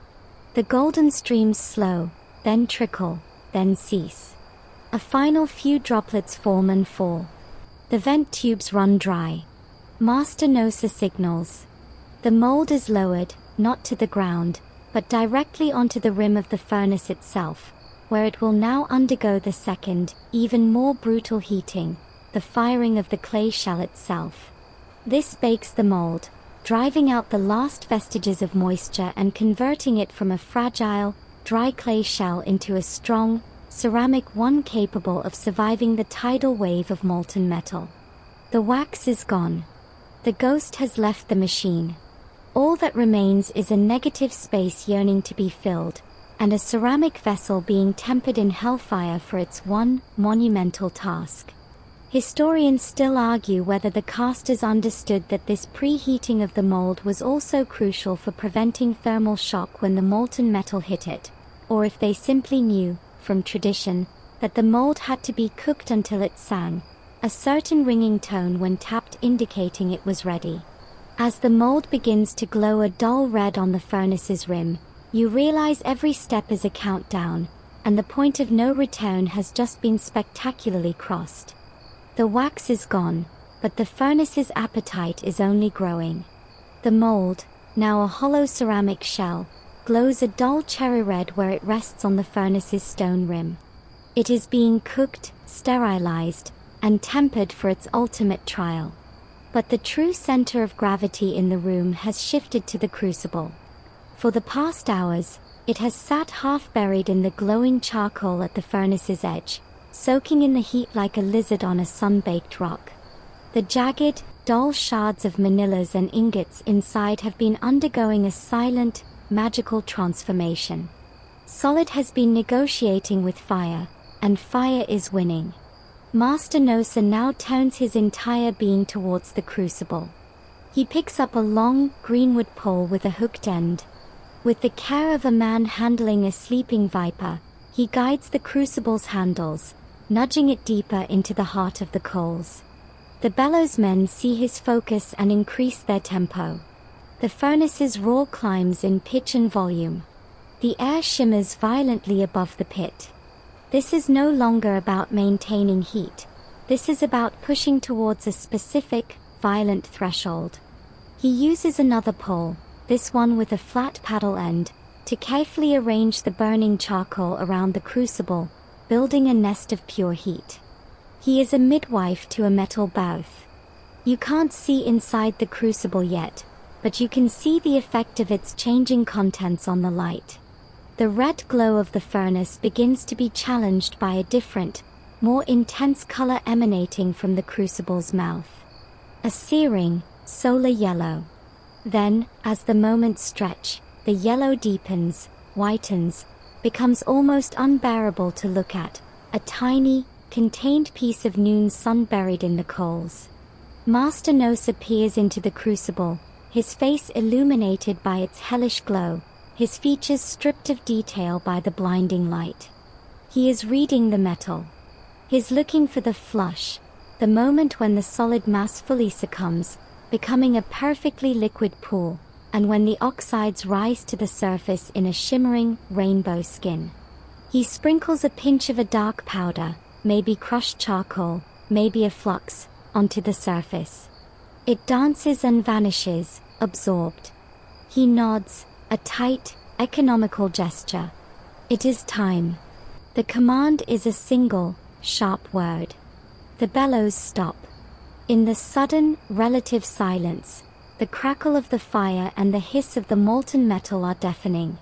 The golden streams slow, then trickle, then cease. A final few droplets form and fall. The vent tubes run dry. Master Nosa signals. The mold is lowered, not to the ground, but directly onto the rim of the furnace itself, where it will now undergo the second, even more brutal heating, the firing of the clay shell itself. This bakes the mold, driving out the last vestiges of moisture and converting it from a fragile, dry clay shell into a strong, ceramic one capable of surviving the tidal wave of molten metal. The wax is gone. The ghost has left the machine. All that remains is a negative space yearning to be filled, and a ceramic vessel being tempered in hellfire for its one monumental task. Historians still argue whether the casters understood that this preheating of the mold was also crucial for preventing thermal shock when the molten metal hit it, or if they simply knew, from tradition, that the mold had to be cooked until it sang, a certain ringing tone when tapped indicating it was ready. As the mold begins to glow a dull red on the furnace's rim, you realize every step is a countdown, and the point of no return has just been spectacularly crossed. The wax is gone, but the furnace's appetite is only growing. The mold, now a hollow ceramic shell, glows a dull cherry red where it rests on the furnace's stone rim. It is being cooked, sterilized, and tempered for its ultimate trial. But the true center of gravity in the room has shifted to the crucible. For the past hours, it has sat half buried in the glowing charcoal at the furnace's edge, soaking in the heat like a lizard on a sun-baked rock. The jagged, dull shards of manillas and ingots inside have been undergoing a silent, magical transformation. Solid has been negotiating with fire, and fire is winning. Master Nosa now turns his entire being towards the crucible. He picks up a long, greenwood pole with a hooked end. With the care of a man handling a sleeping viper, he guides the crucible's handles, nudging it deeper into the heart of the coals. The bellows men see his focus and increase their tempo. The furnace's roar climbs in pitch and volume. The air shimmers violently above the pit. This is no longer about maintaining heat. This is about pushing towards a specific, violent threshold. He uses another pole, this one with a flat paddle end, to carefully arrange the burning charcoal around the crucible, building a nest of pure heat. He is a midwife to a metal bath. You can't see inside the crucible yet, but you can see the effect of its changing contents on the light. The red glow of the furnace begins to be challenged by a different, more intense color emanating from the crucible's mouth. A searing, solar yellow. Then, as the moments stretch, the yellow deepens, whitens, becomes almost unbearable to look at, a tiny, contained piece of noon sun buried in the coals. Master Nosa peers into the crucible, his face illuminated by its hellish glow, his features stripped of detail by the blinding light. He is reading the metal. He's looking for the flush, the moment when the solid mass fully succumbs, becoming a perfectly liquid pool, and when the oxides rise to the surface in a shimmering, rainbow skin. He sprinkles a pinch of a dark powder, maybe crushed charcoal, maybe a flux, onto the surface. It dances and vanishes, absorbed. He nods, a tight, economical gesture. It is time. The command is a single, sharp word. The bellows stop. In the sudden, relative silence, the crackle of the fire and the hiss of the molten metal are deafening.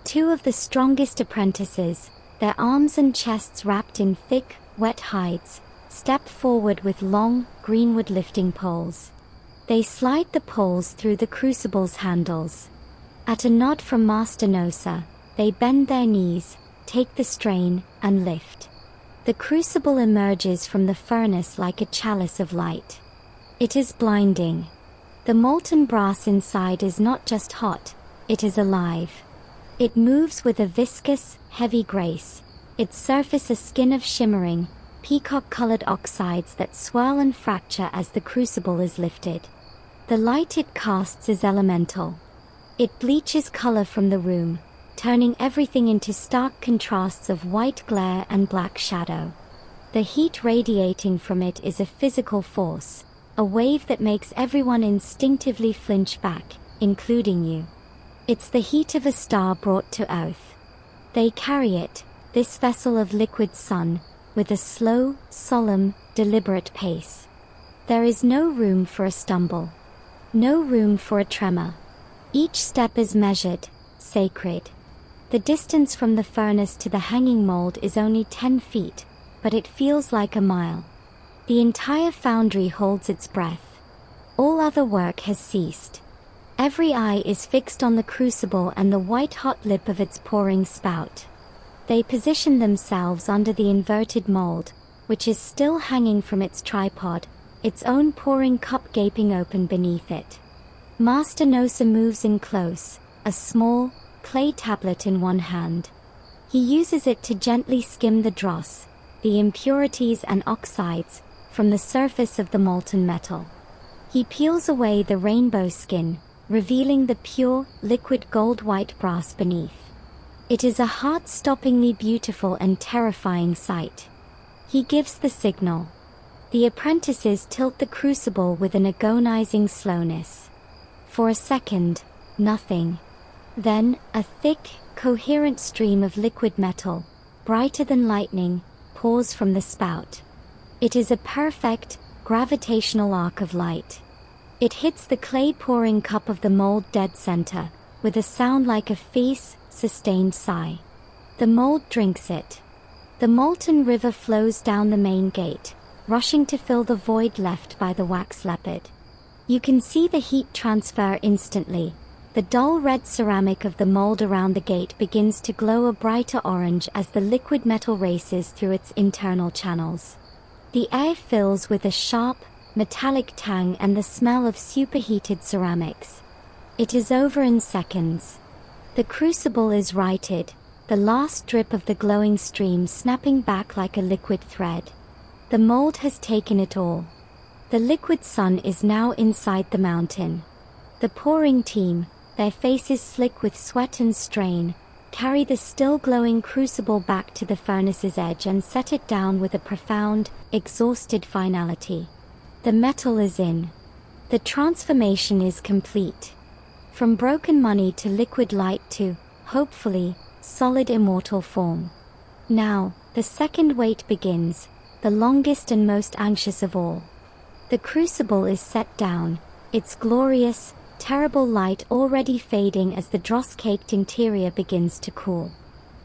Two of the strongest apprentices, their arms and chests wrapped in thick, wet hides, step forward with long, greenwood lifting poles. They slide the poles through the crucible's handles. At a nod from Master Nosa, they bend their knees, take the strain, and lift. The crucible emerges from the furnace like a chalice of light. It is blinding. The molten brass inside is not just hot, it is alive. It moves with a viscous, heavy grace, its surface a skin of shimmering, peacock-colored oxides that swirl and fracture as the crucible is lifted. The light it casts is elemental. It bleaches color from the room, turning everything into stark contrasts of white glare and black shadow. The heat radiating from it is a physical force, a wave that makes everyone instinctively flinch back, including you. It's the heat of a star brought to earth. They carry it, this vessel of liquid sun, with a slow, solemn, deliberate pace. There is no room for a stumble. No room for a tremor. Each step is measured, sacred. The distance from the furnace to the hanging mold is only 10 feet, but it feels like a mile. The entire foundry holds its breath. All other work has ceased. Every eye is fixed on the crucible and the white-hot lip of its pouring spout. They position themselves under the inverted mold, which is still hanging from its tripod, its own pouring cup gaping open beneath it. Master Nosa moves in close, a small, clay tablet in one hand. He uses it to gently skim the dross, the impurities and oxides, from the surface of the molten metal. He peels away the rainbow skin, revealing the pure, liquid gold-white brass beneath. It is a heart-stoppingly beautiful and terrifying sight. He gives the signal. The apprentices tilt the crucible with an agonizing slowness. For a second, nothing. Then, a thick, coherent stream of liquid metal, brighter than lightning, pours from the spout. It is a perfect, gravitational arc of light. It hits the clay-pouring cup of the mold dead center, with a sound like a fierce, sustained sigh. The mold drinks it. The molten river flows down the main gate, rushing to fill the void left by the wax leopard. You can see the heat transfer instantly. The dull red ceramic of the mold around the gate begins to glow a brighter orange as the liquid metal races through its internal channels. The air fills with a sharp, metallic tang and the smell of superheated ceramics. It is over in seconds. The crucible is righted, the last drip of the glowing stream snapping back like a liquid thread. The mold has taken it all. The liquid sun is now inside the mountain. The pouring team, their faces slick with sweat and strain, carry the still glowing crucible back to the furnace's edge and set it down with a profound, exhausted finality. The metal is in. The transformation is complete. From broken money to liquid light to, hopefully, solid immortal form. Now, the second wait begins, the longest and most anxious of all. The crucible is set down, its glorious, terrible light already fading as the dross-caked interior begins to cool.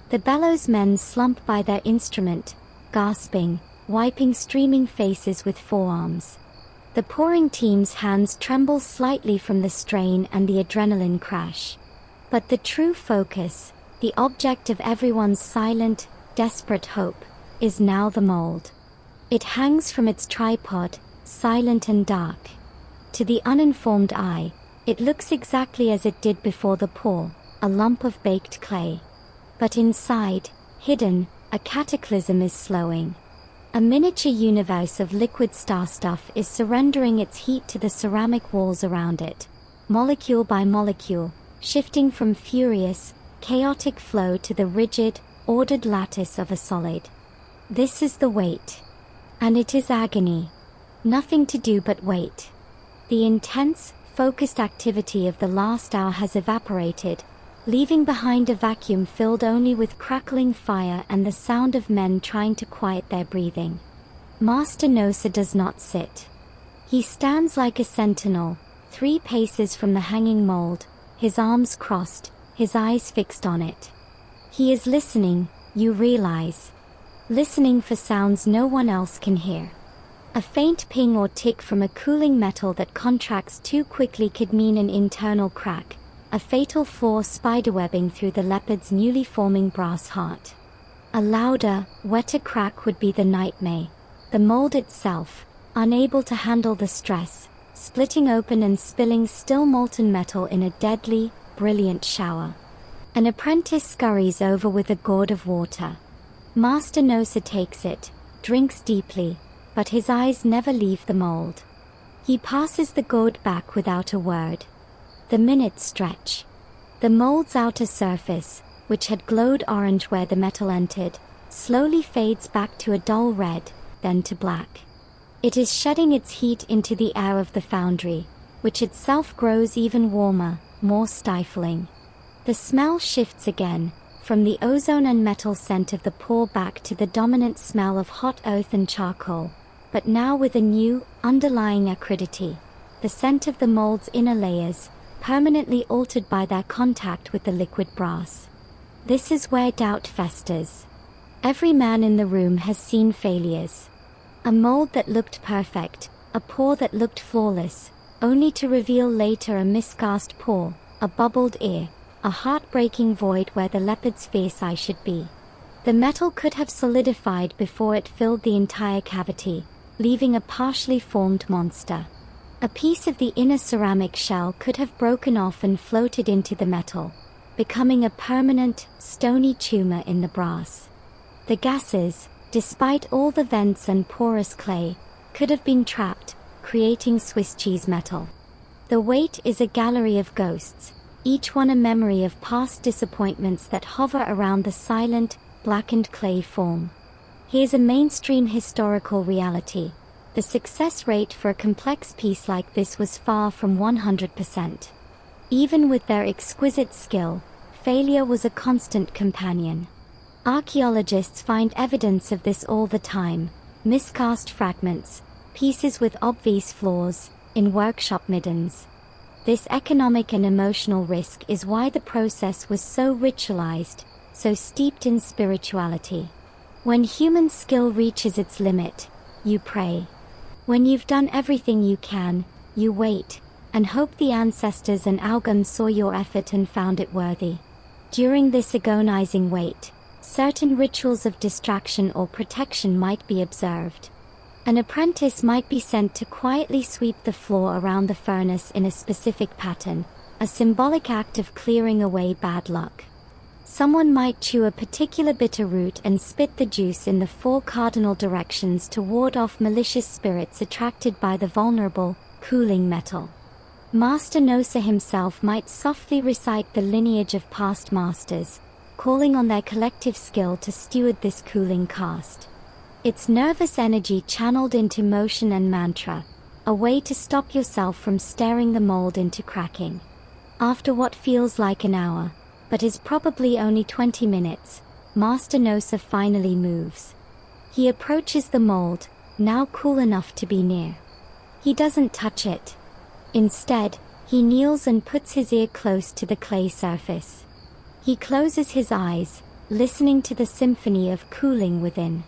The bellows men slump by their instrument, gasping, wiping streaming faces with forearms. The pouring team's hands tremble slightly from the strain and the adrenaline crash. But the true focus, the object of everyone's silent, desperate hope, is now the mold. It hangs from its tripod, silent and dark. To the uninformed eye, it looks exactly as it did before the pour, a lump of baked clay. But inside, hidden, a cataclysm is slowing. A miniature universe of liquid star stuff is surrendering its heat to the ceramic walls around it, molecule by molecule, shifting from furious, chaotic flow to the rigid, ordered lattice of a solid. This is the wait. And it is agony. Nothing to do but wait. The intense, focused activity of the last hour has evaporated, leaving behind a vacuum filled only with crackling fire and the sound of men trying to quiet their breathing. Master Nosa does not sit. He stands like a sentinel, 3 paces from the hanging mold, his arms crossed, his eyes fixed on it. He is listening, you realize. Listening for sounds no one else can hear. A faint ping or tick from a cooling metal that contracts too quickly could mean an internal crack, a fatal flaw spiderwebbing through the leopard's newly forming brass heart. A louder, wetter crack would be the nightmare. The mold itself, unable to handle the stress, splitting open and spilling still molten metal in a deadly, brilliant shower. An apprentice scurries over with a gourd of water. Master Nosa takes it, drinks deeply, but his eyes never leave the mold. He passes the gourd back without a word. The minutes stretch. The mold's outer surface, which had glowed orange where the metal entered, slowly fades back to a dull red, then to black. It is shedding its heat into the air of the foundry, which itself grows even warmer, more stifling. The smell shifts again, from the ozone and metal scent of the pour back to the dominant smell of hot earth and charcoal, but now with a new, underlying acridity, the scent of the mold's inner layers, permanently altered by their contact with the liquid brass. This is where doubt festers. Every man in the room has seen failures. A mold that looked perfect, a pour that looked flawless, only to reveal later a miscast paw, a bubbled ear, a heartbreaking void where the leopard's fierce eye should be. The metal could have solidified before it filled the entire cavity, leaving a partially formed monster. A piece of the inner ceramic shell could have broken off and floated into the metal, becoming a permanent, stony tumor in the brass. The gases, despite all the vents and porous clay, could have been trapped, creating Swiss cheese metal. The weight is a gallery of ghosts, each one a memory of past disappointments that hover around the silent, blackened clay form. Here's a mainstream historical reality. The success rate for a complex piece like this was far from 100%. Even with their exquisite skill, failure was a constant companion. Archaeologists find evidence of this all the time: miscast fragments, pieces with obvious flaws, in workshop middens. This economic and emotional risk is why the process was so ritualized, so steeped in spirituality. When human skill reaches its limit, you pray. When you've done everything you can, you wait, and hope the ancestors and Augun saw your effort and found it worthy. During this agonizing wait, certain rituals of distraction or protection might be observed. An apprentice might be sent to quietly sweep the floor around the furnace in a specific pattern, a symbolic act of clearing away bad luck. Someone might chew a particular bitter root and spit the juice in the 4 cardinal directions to ward off malicious spirits attracted by the vulnerable, cooling metal. Master Nosa himself might softly recite the lineage of past masters, calling on their collective skill to steward this cooling cast. It's nervous energy channeled into motion and mantra, a way to stop yourself from staring the mold into cracking. After what feels like an hour, but is probably only 20 minutes, Master Nosa finally moves. He approaches the mold, now cool enough to be near. He doesn't touch it. Instead, he kneels and puts his ear close to the clay surface. He closes his eyes, listening to the symphony of cooling within.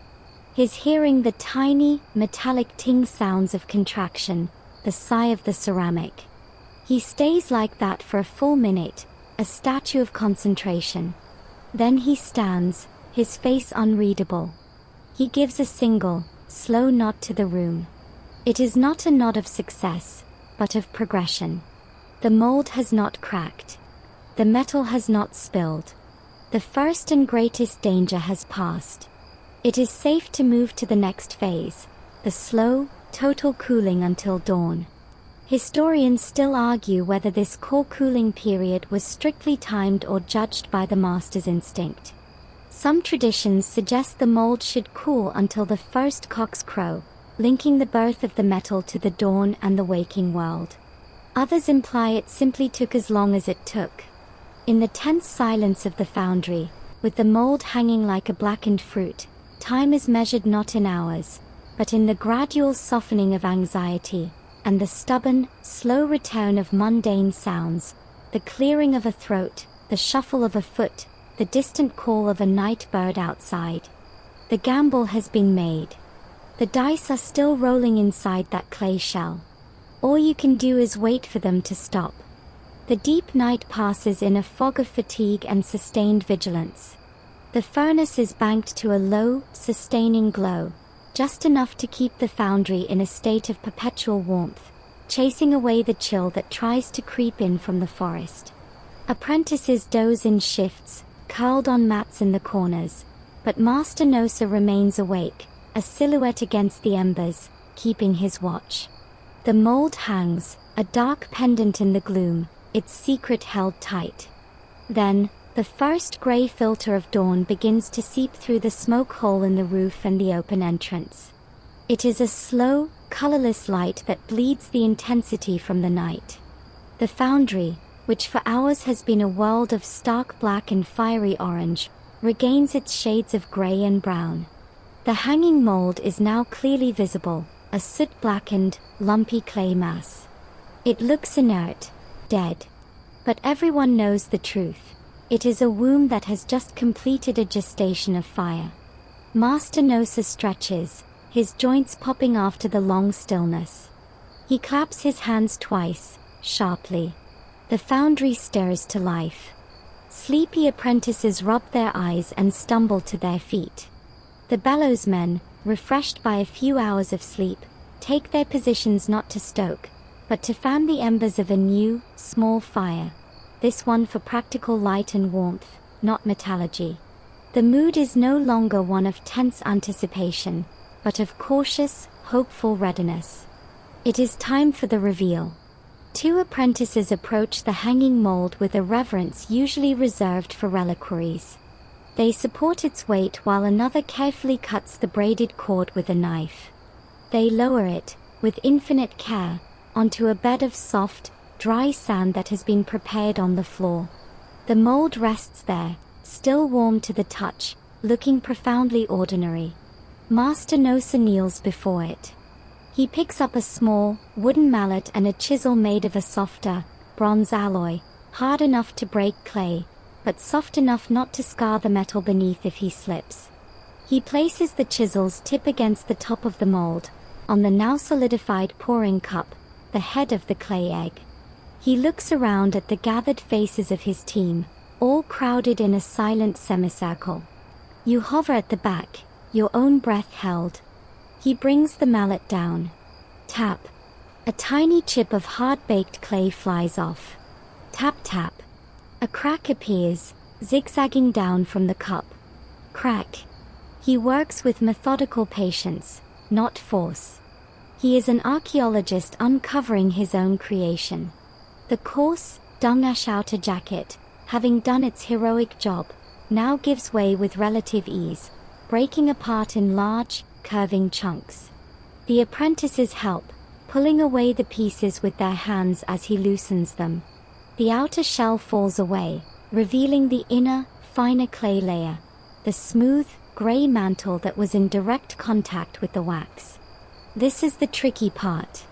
He's hearing the tiny, metallic ting sounds of contraction, the sigh of the ceramic. He stays like that for a full minute, a statue of concentration. Then he stands, his face unreadable. He gives a single, slow nod to the room. It is not a nod of success, but of progression. The mold has not cracked. The metal has not spilled. The first and greatest danger has passed. It is safe to move to the next phase, the slow, total cooling until dawn. Historians still argue whether this core cooling period was strictly timed or judged by the master's instinct. Some traditions suggest the mold should cool until the first cocks crow, linking the birth of the metal to the dawn and the waking world. Others imply it simply took as long as it took. In the tense silence of the foundry, with the mold hanging like a blackened fruit, time is measured not in hours, but in the gradual softening of anxiety, and the stubborn, slow return of mundane sounds, the clearing of a throat, the shuffle of a foot, the distant call of a night bird outside. The gamble has been made. The dice are still rolling inside that clay shell. All you can do is wait for them to stop. The deep night passes in a fog of fatigue and sustained vigilance. The furnace is banked to a low, sustaining glow, just enough to keep the foundry in a state of perpetual warmth, chasing away the chill that tries to creep in from the forest. Apprentices doze in shifts, curled on mats in the corners, but Master Nosa remains awake, a silhouette against the embers, keeping his watch. The mold hangs, a dark pendant in the gloom, its secret held tight. Then, the first gray filter of dawn begins to seep through the smoke hole in the roof and the open entrance. It is a slow, colorless light that bleeds the intensity from the night. The foundry, which for hours has been a world of stark black and fiery orange, regains its shades of gray and brown. The hanging mold is now clearly visible, a soot-blackened, lumpy clay mass. It looks inert, dead. But everyone knows the truth. It is a womb that has just completed a gestation of fire. Master Nosa stretches, his joints popping after the long stillness. He claps his hands twice, sharply. The foundry stirs to life. Sleepy apprentices rub their eyes and stumble to their feet. The bellowsmen, refreshed by a few hours of sleep, take their positions not to stoke, but to fan the embers of a new, small fire. This one for practical light and warmth, not metallurgy. The mood is no longer one of tense anticipation, but of cautious, hopeful readiness. It is time for the reveal. Two apprentices approach the hanging mold with a reverence usually reserved for reliquaries. They support its weight while another carefully cuts the braided cord with a knife. They lower it, with infinite care, onto a bed of soft, dry sand that has been prepared on the floor. The mold rests there, still warm to the touch, looking profoundly ordinary. Master Nosa kneels before it. He picks up a small, wooden mallet and a chisel made of a softer, bronze alloy, hard enough to break clay, but soft enough not to scar the metal beneath if he slips. He places the chisel's tip against the top of the mold, on the now solidified pouring cup, the head of the clay egg. He looks around at the gathered faces of his team, all crowded in a silent semicircle. You hover at the back, your own breath held. He brings the mallet down. Tap. A tiny chip of hard-baked clay flies off. Tap tap. A crack appears, zigzagging down from the cup. Crack. He works with methodical patience, not force. He is an archaeologist uncovering his own creation. The coarse, dung-ash outer jacket, having done its heroic job, now gives way with relative ease, breaking apart in large, curving chunks. The apprentices help, pulling away the pieces with their hands as he loosens them. The outer shell falls away, revealing the inner, finer clay layer, the smooth, gray mantle that was in direct contact with the wax. This is the tricky part.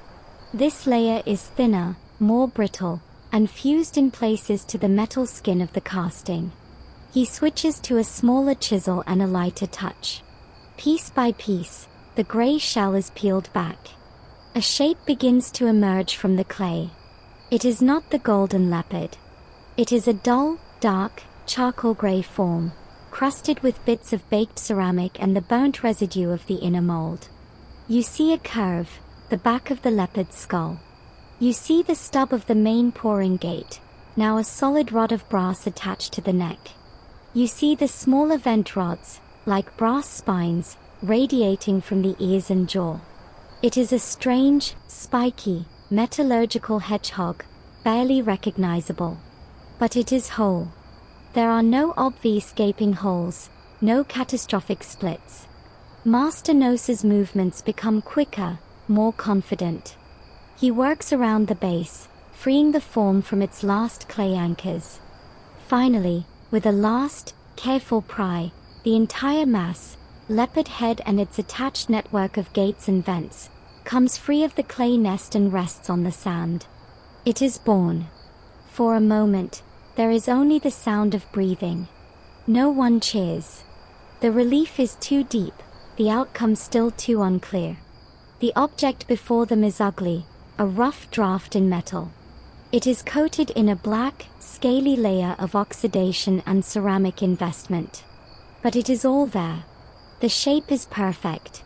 This layer is thinner, more brittle, and fused in places to the metal skin of the casting. He switches to a smaller chisel and a lighter touch. Piece by piece, the gray shell is peeled back. A shape begins to emerge from the clay. It is not the golden leopard. It is a dull, dark, charcoal gray form, crusted with bits of baked ceramic and the burnt residue of the inner mold. You see a curve, the back of the leopard's skull. You see the stub of the main pouring gate, now a solid rod of brass attached to the neck. You see the smaller vent rods, like brass spines, radiating from the ears and jaw. It is a strange, spiky, metallurgical hedgehog, barely recognizable. But it is whole. There are no obvious gaping holes, no catastrophic splits. Master Nosa's movements become quicker, more confident. He works around the base, freeing the form from its last clay anchors. Finally, with a last, careful pry, the entire mass, leopard head and its attached network of gates and vents, comes free of the clay nest and rests on the sand. It is born. For a moment, there is only the sound of breathing. No one cheers. The relief is too deep, the outcome still too unclear. The object before them is ugly, a rough draft in metal. It is coated in a black, scaly layer of oxidation and ceramic investment. But it is all there. The shape is perfect.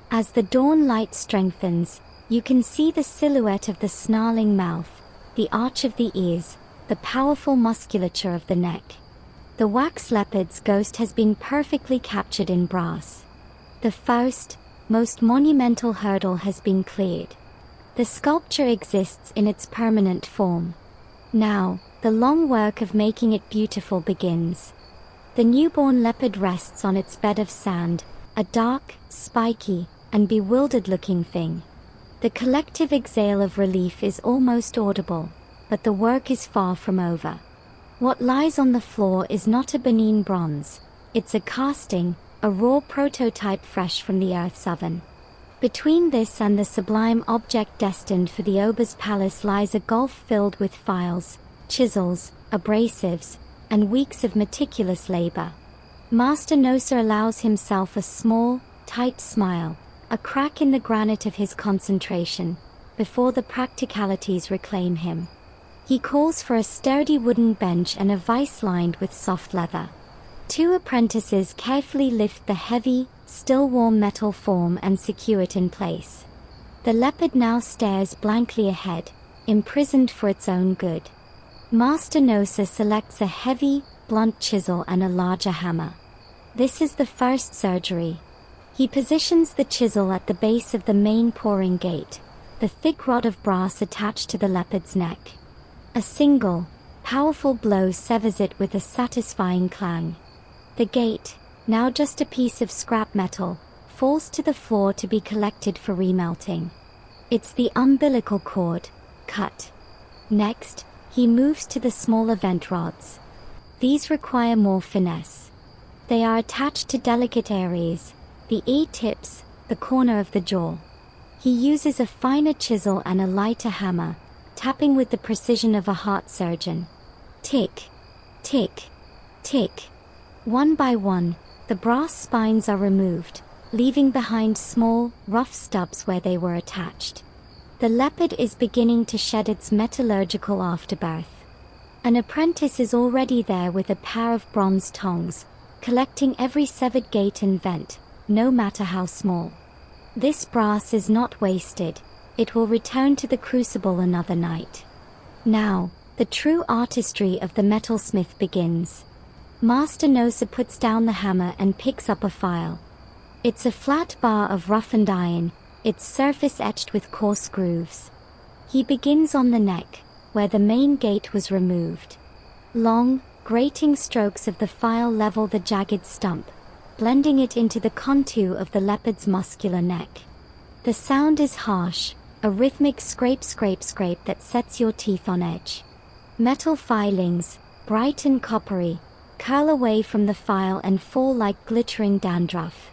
As the dawn light strengthens, you can see the silhouette of the snarling mouth, the arch of the ears, the powerful musculature of the neck. The wax leopard's ghost has been perfectly captured in brass. The first, most monumental hurdle has been cleared. The sculpture exists in its permanent form. Now, the long work of making it beautiful begins. The newborn leopard rests on its bed of sand, a dark, spiky, and bewildered-looking thing. The collective exhale of relief is almost audible, but the work is far from over. What lies on the floor is not a Benin bronze, it's a casting, a raw prototype fresh from the earth's oven. Between this and the sublime object destined for the Oba's palace lies a gulf filled with files, chisels, abrasives, and weeks of meticulous labor. Master Nosa allows himself a small, tight smile, a crack in the granite of his concentration, before the practicalities reclaim him. He calls for a sturdy wooden bench and a vise lined with soft leather. Two apprentices carefully lift the heavy, still warm metal form and secure it in place. The leopard now stares blankly ahead, imprisoned for its own good. Master Nosa selects a heavy, blunt chisel and a larger hammer. This is the first surgery. He positions the chisel at the base of the main pouring gate, the thick rod of brass attached to the leopard's neck. A single, powerful blow severs it with a satisfying clang. The gate, now just a piece of scrap metal, falls to the floor to be collected for remelting. It's the umbilical cord, cut. Next, he moves to the smaller vent rods. These require more finesse. They are attached to delicate areas, the ear tips, the corner of the jaw. He uses a finer chisel and a lighter hammer, tapping with the precision of a heart surgeon. Tick, tick, tick. One by one, the brass spines are removed, leaving behind small, rough stubs where they were attached. The leopard is beginning to shed its metallurgical afterbirth. An apprentice is already there with a pair of bronze tongs, collecting every severed gate and vent, no matter how small. This brass is not wasted. It will return to the crucible another night. Now, the true artistry of the metalsmith begins. Master Nosa puts down the hammer and picks up a file. It's a flat bar of roughened iron, its surface etched with coarse grooves. He begins on the neck, where the main gate was removed. Long, grating strokes of the file level the jagged stump, blending it into the contour of the leopard's muscular neck. The sound is harsh, a rhythmic scrape scrape scrape that sets your teeth on edge. Metal filings, bright and coppery, curl away from the file and fall like glittering dandruff.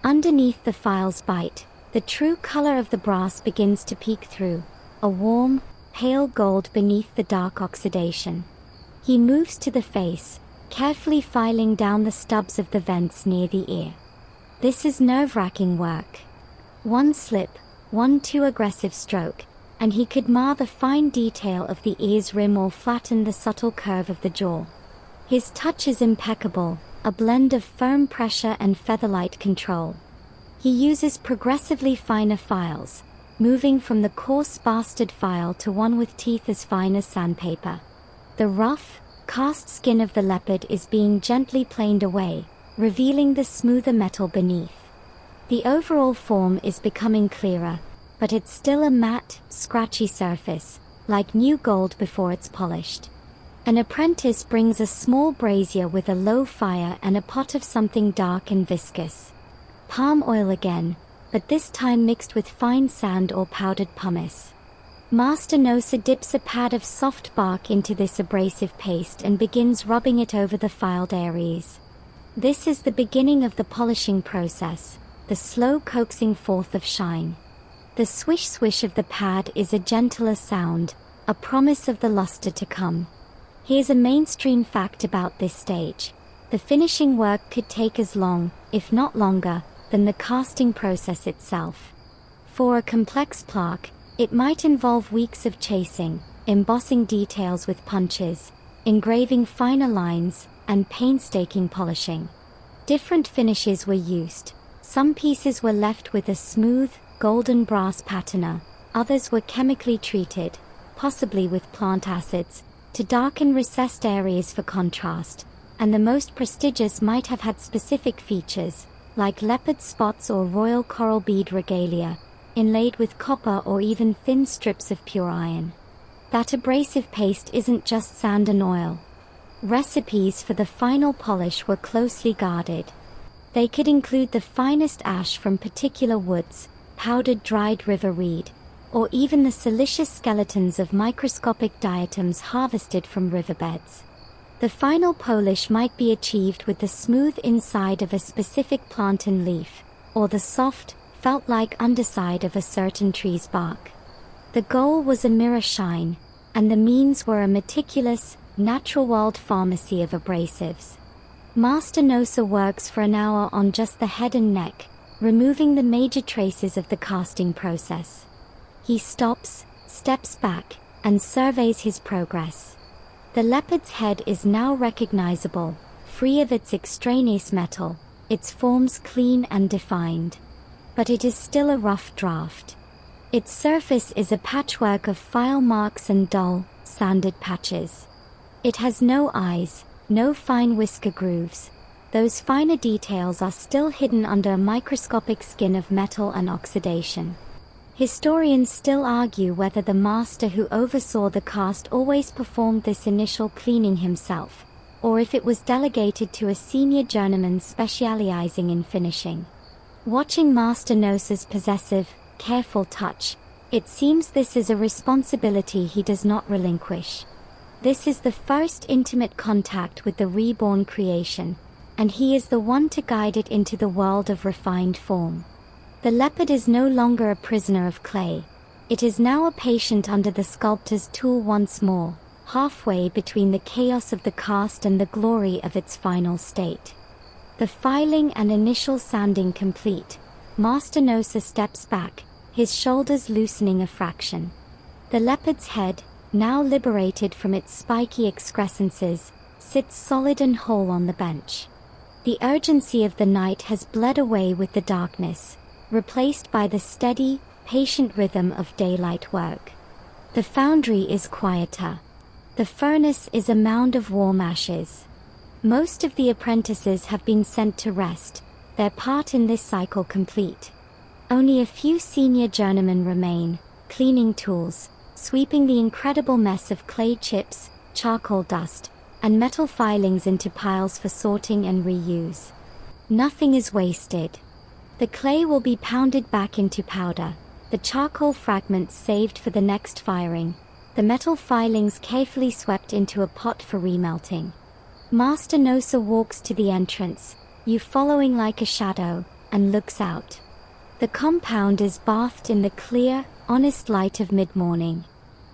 Underneath the file's bite, the true color of the brass begins to peek through, a warm, pale gold beneath the dark oxidation. He moves to the face, carefully filing down the stubs of the vents near the ear. This is nerve-wracking work. One slip, one too aggressive stroke, and he could mar the fine detail of the ear's rim or flatten the subtle curve of the jaw. His touch is impeccable, a blend of firm pressure and featherlight control. He uses progressively finer files, moving from the coarse bastard file to one with teeth as fine as sandpaper. The rough, cast skin of the leopard is being gently planed away, revealing the smoother metal beneath. The overall form is becoming clearer, but it's still a matte, scratchy surface, like new gold before it's polished. An apprentice brings a small brazier with a low fire and a pot of something dark and viscous. Palm oil again, but this time mixed with fine sand or powdered pumice. Master Nosa dips a pad of soft bark into this abrasive paste and begins rubbing it over the filed areas. This is the beginning of the polishing process, the slow coaxing forth of shine. The swish-swish of the pad is a gentler sound, a promise of the luster to come. Here's a mainstream fact about this stage. The finishing work could take as long, if not longer, than the casting process itself. For a complex plaque, it might involve weeks of chasing, embossing details with punches, engraving finer lines, and painstaking polishing. Different finishes were used. Some pieces were left with a smooth, golden brass patina, others were chemically treated, possibly with plant acids, to darken recessed areas for contrast, and the most prestigious might have had specific features, like leopard spots or royal coral bead regalia, inlaid with copper or even thin strips of pure iron. That abrasive paste isn't just sand and oil. Recipes for the final polish were closely guarded. They could include the finest ash from particular woods, powdered dried river reed, or even the silicious skeletons of microscopic diatoms harvested from riverbeds. The final polish might be achieved with the smooth inside of a specific plant and leaf, or the soft, felt-like underside of a certain tree's bark. The goal was a mirror shine, and the means were a meticulous, natural world pharmacy of abrasives. Master Nosa works for an hour on just the head and neck, removing the major traces of the casting process. He stops, steps back, and surveys his progress. The leopard's head is now recognizable, free of its extraneous metal, its forms clean and defined. But it is still a rough draft. Its surface is a patchwork of file marks and dull, sanded patches. It has no eyes, no fine whisker grooves. Those finer details are still hidden under a microscopic skin of metal and oxidation. Historians still argue whether the master who oversaw the cast always performed this initial cleaning himself, or if it was delegated to a senior journeyman specializing in finishing. Watching Master Nosa's possessive, careful touch, it seems this is a responsibility he does not relinquish. This is the first intimate contact with the reborn creation, and he is the one to guide it into the world of refined form. The leopard is no longer a prisoner of clay. It is now a patient under the sculptor's tool once more, halfway between the chaos of the cast and the glory of its final state. The filing and initial sanding complete, Master Nosa steps back, his shoulders loosening a fraction. The leopard's head, now liberated from its spiky excrescences, sits solid and whole on the bench. The urgency of the night has bled away with the darkness, replaced by the steady, patient rhythm of daylight work. The foundry is quieter. The furnace is a mound of warm ashes. Most of the apprentices have been sent to rest, their part in this cycle complete. Only a few senior journeymen remain, cleaning tools, sweeping the incredible mess of clay chips, charcoal dust, and metal filings into piles for sorting and reuse. Nothing is wasted. The clay will be pounded back into powder, the charcoal fragments saved for the next firing, the metal filings carefully swept into a pot for remelting. Master Nosa walks to the entrance, you following like a shadow, and looks out. The compound is bathed in the clear, honest light of mid-morning.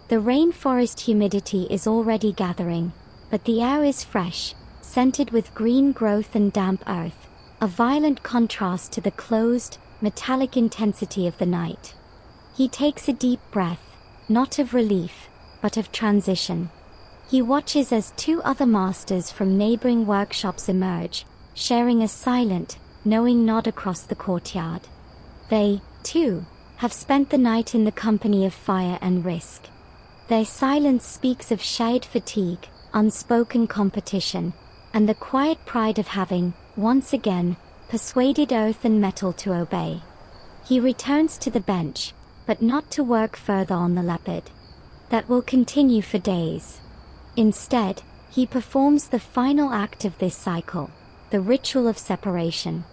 The rainforest humidity is already gathering, but the air is fresh, scented with green growth and damp earth, a violent contrast to the closed, metallic intensity of the night. He takes a deep breath, not of relief, but of transition. He watches as two other masters from neighboring workshops emerge, sharing a silent, knowing nod across the courtyard. They, too, have spent the night in the company of fire and risk. Their silence speaks of shared fatigue, unspoken competition, and the quiet pride of having, once again, persuaded earth and metal to obey. He returns to the bench, but not to work further on the leopard. That will continue for days. Instead, he performs the final act of this cycle, the ritual of separation.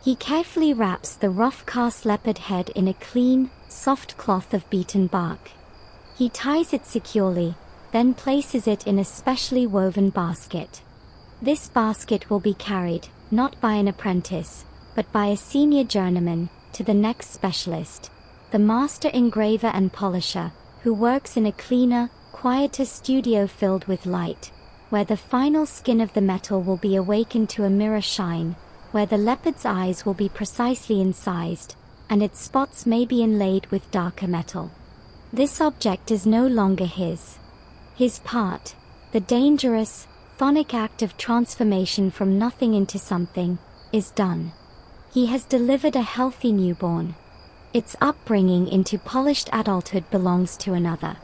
He carefully wraps the rough-cast leopard head in a clean, soft cloth of beaten bark. He ties it securely, then places it in a specially woven basket. This basket will be carried, not by an apprentice, but by a senior journeyman, to the next specialist, the master engraver and polisher, who works in a cleaner, quieter studio filled with light, where the final skin of the metal will be awakened to a mirror shine, where the leopard's eyes will be precisely incised, and its spots may be inlaid with darker metal. This object is no longer his. His part, the dangerous, phonic act of transformation from nothing into something, is done. He has delivered a healthy newborn. Its upbringing into polished adulthood belongs to another.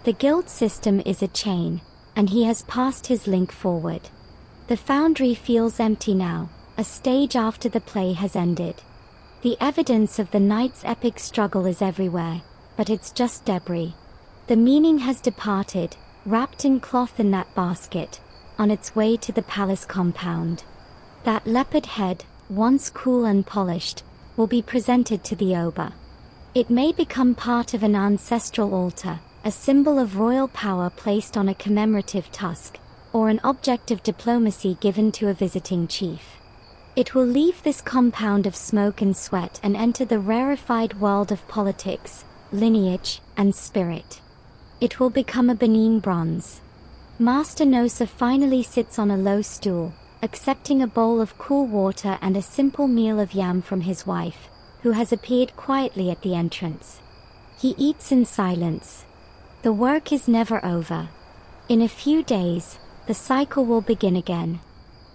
The guild system is a chain, and he has passed his link forward. The foundry feels empty now, a stage after the play has ended. The evidence of the night's epic struggle is everywhere, but it's just debris. The meaning has departed, wrapped in cloth in that basket, on its way to the palace compound. That leopard head, once cool and polished, will be presented to the Oba. It may become part of an ancestral altar, a symbol of royal power placed on a commemorative tusk, or an object of diplomacy given to a visiting chief. It will leave this compound of smoke and sweat and enter the rarefied world of politics, lineage, and spirit. It will become a Benin bronze. Master Nosa finally sits on a low stool, accepting a bowl of cool water and a simple meal of yam from his wife, who has appeared quietly at the entrance. He eats in silence. The work is never over. In a few days, the cycle will begin again.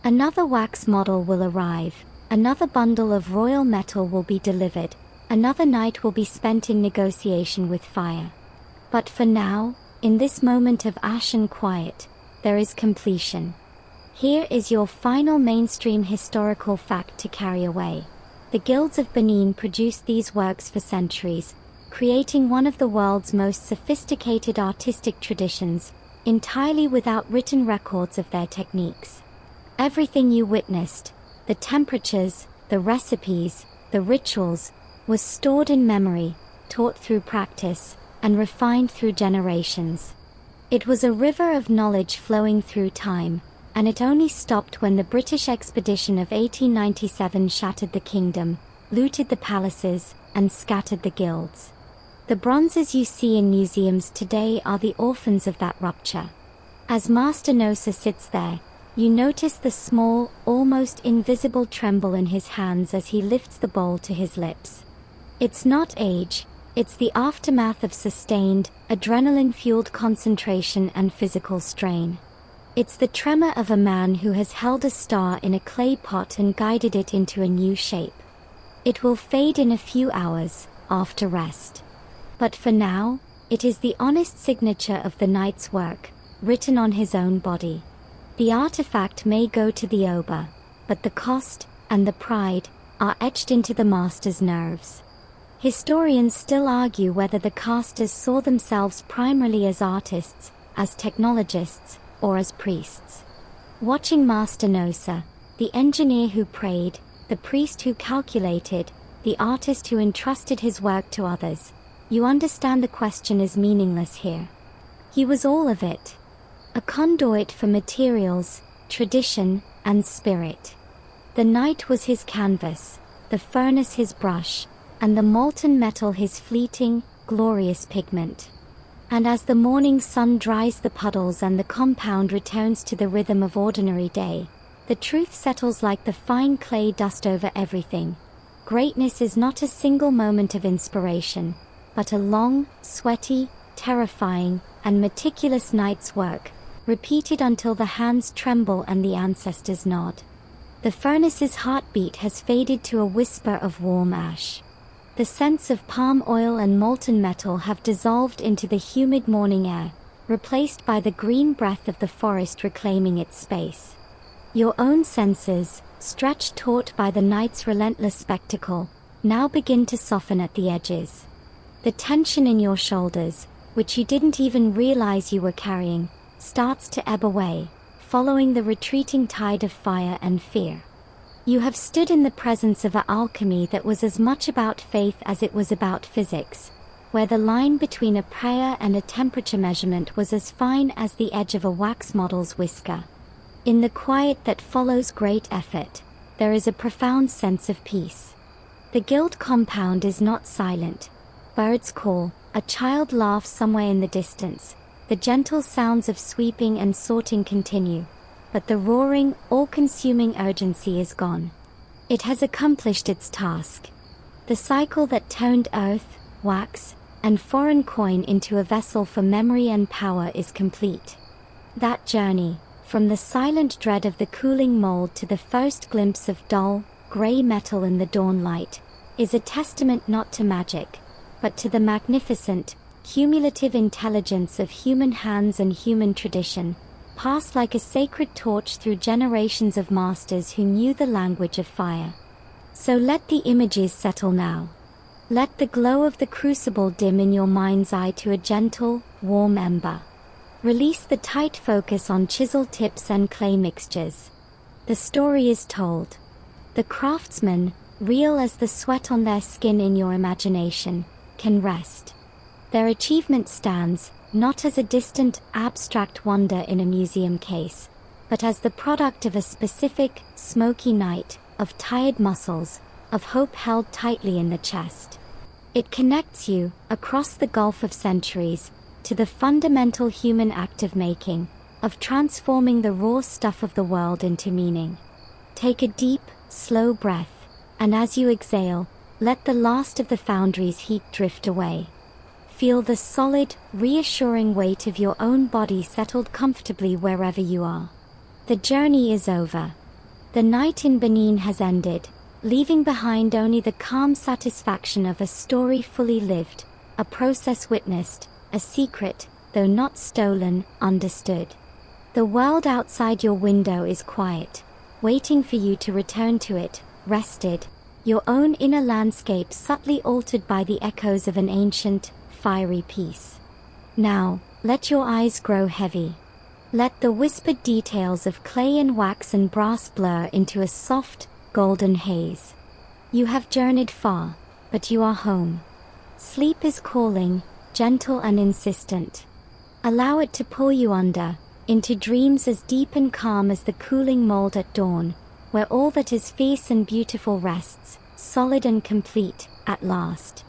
Another wax model will arrive, another bundle of royal metal will be delivered, another night will be spent in negotiation with fire. But for now, in this moment of ash and quiet, there is completion. Here is your final mainstream historical fact to carry away. The guilds of Benin produced these works for centuries, creating one of the world's most sophisticated artistic traditions, entirely without written records of their techniques. Everything you witnessed, the temperatures, the recipes, the rituals, was stored in memory, taught through practice, and refined through generations. It was a river of knowledge flowing through time, and it only stopped when the British expedition of 1897 shattered the kingdom, looted the palaces, and scattered the guilds. The bronzes you see in museums today are the orphans of that rupture. As Master Nosa sits there, you notice the small, almost invisible tremble in his hands as he lifts the bowl to his lips. It's not age, it's the aftermath of sustained, adrenaline-fueled concentration and physical strain. It's the tremor of a man who has held a star in a clay pot and guided it into a new shape. It will fade in a few hours, after rest. But for now, it is the honest signature of the knight's work, written on his own body. The artifact may go to the Oba, but the cost, and the pride, are etched into the master's nerves. Historians still argue whether the casters saw themselves primarily as artists, as technologists, or as priests. Watching Master Nosa, the engineer who prayed, the priest who calculated, the artist who entrusted his work to others, you understand the question is meaningless here. He was all of it. A conduit for materials, tradition, and spirit. The night was his canvas, the furnace his brush, and the molten metal his fleeting, glorious pigment. And as the morning sun dries the puddles and the compound returns to the rhythm of ordinary day, the truth settles like the fine clay dust over everything. Greatness is not a single moment of inspiration, but a long, sweaty, terrifying, and meticulous night's work, repeated until the hands tremble and the ancestors nod. The furnace's heartbeat has faded to a whisper of warm ash. The scents of palm oil and molten metal have dissolved into the humid morning air, replaced by the green breath of the forest reclaiming its space. Your own senses, stretched taut by the night's relentless spectacle, now begin to soften at the edges. The tension in your shoulders, which you didn't even realize you were carrying, starts to ebb away, following the retreating tide of fire and fear. You have stood in the presence of an alchemy that was as much about faith as it was about physics, where the line between a prayer and a temperature measurement was as fine as the edge of a wax model's whisker. In the quiet that follows great effort, there is a profound sense of peace. The guild compound is not silent. Birds call, a child laughs somewhere in the distance, the gentle sounds of sweeping and sorting continue. But the roaring, all-consuming urgency is gone. It has accomplished its task. The cycle that turned earth, wax, and foreign coin into a vessel for memory and power is complete. That journey, from the silent dread of the cooling mold to the first glimpse of dull, gray metal in the dawn light, is a testament not to magic, but to the magnificent, cumulative intelligence of human hands and human tradition, passed like a sacred torch through generations of masters who knew the language of fire. So let the images settle now. Let the glow of the crucible dim in your mind's eye to a gentle, warm ember. Release the tight focus on chisel tips and clay mixtures. The story is told. The craftsmen, real as the sweat on their skin in your imagination, can rest. Their achievement stands, not as a distant, abstract wonder in a museum case, but as the product of a specific, smoky night, of tired muscles, of hope held tightly in the chest. It connects you, across the gulf of centuries, to the fundamental human act of making, of transforming the raw stuff of the world into meaning. Take a deep, slow breath, and as you exhale, let the last of the foundry's heat drift away. Feel the solid, reassuring weight of your own body settled comfortably wherever you are. The journey is over. The night in Benin has ended, leaving behind only the calm satisfaction of a story fully lived, a process witnessed, a secret, though not stolen, understood. The world outside your window is quiet, waiting for you to return to it, rested, your own inner landscape subtly altered by the echoes of an ancient, fiery peace. Now, let your eyes grow heavy. Let the whispered details of clay and wax and brass blur into a soft, golden haze. You have journeyed far, but you are home. Sleep is calling, gentle and insistent. Allow it to pull you under, into dreams as deep and calm as the cooling mold at dawn, where all that is fierce and beautiful rests, solid and complete, at last.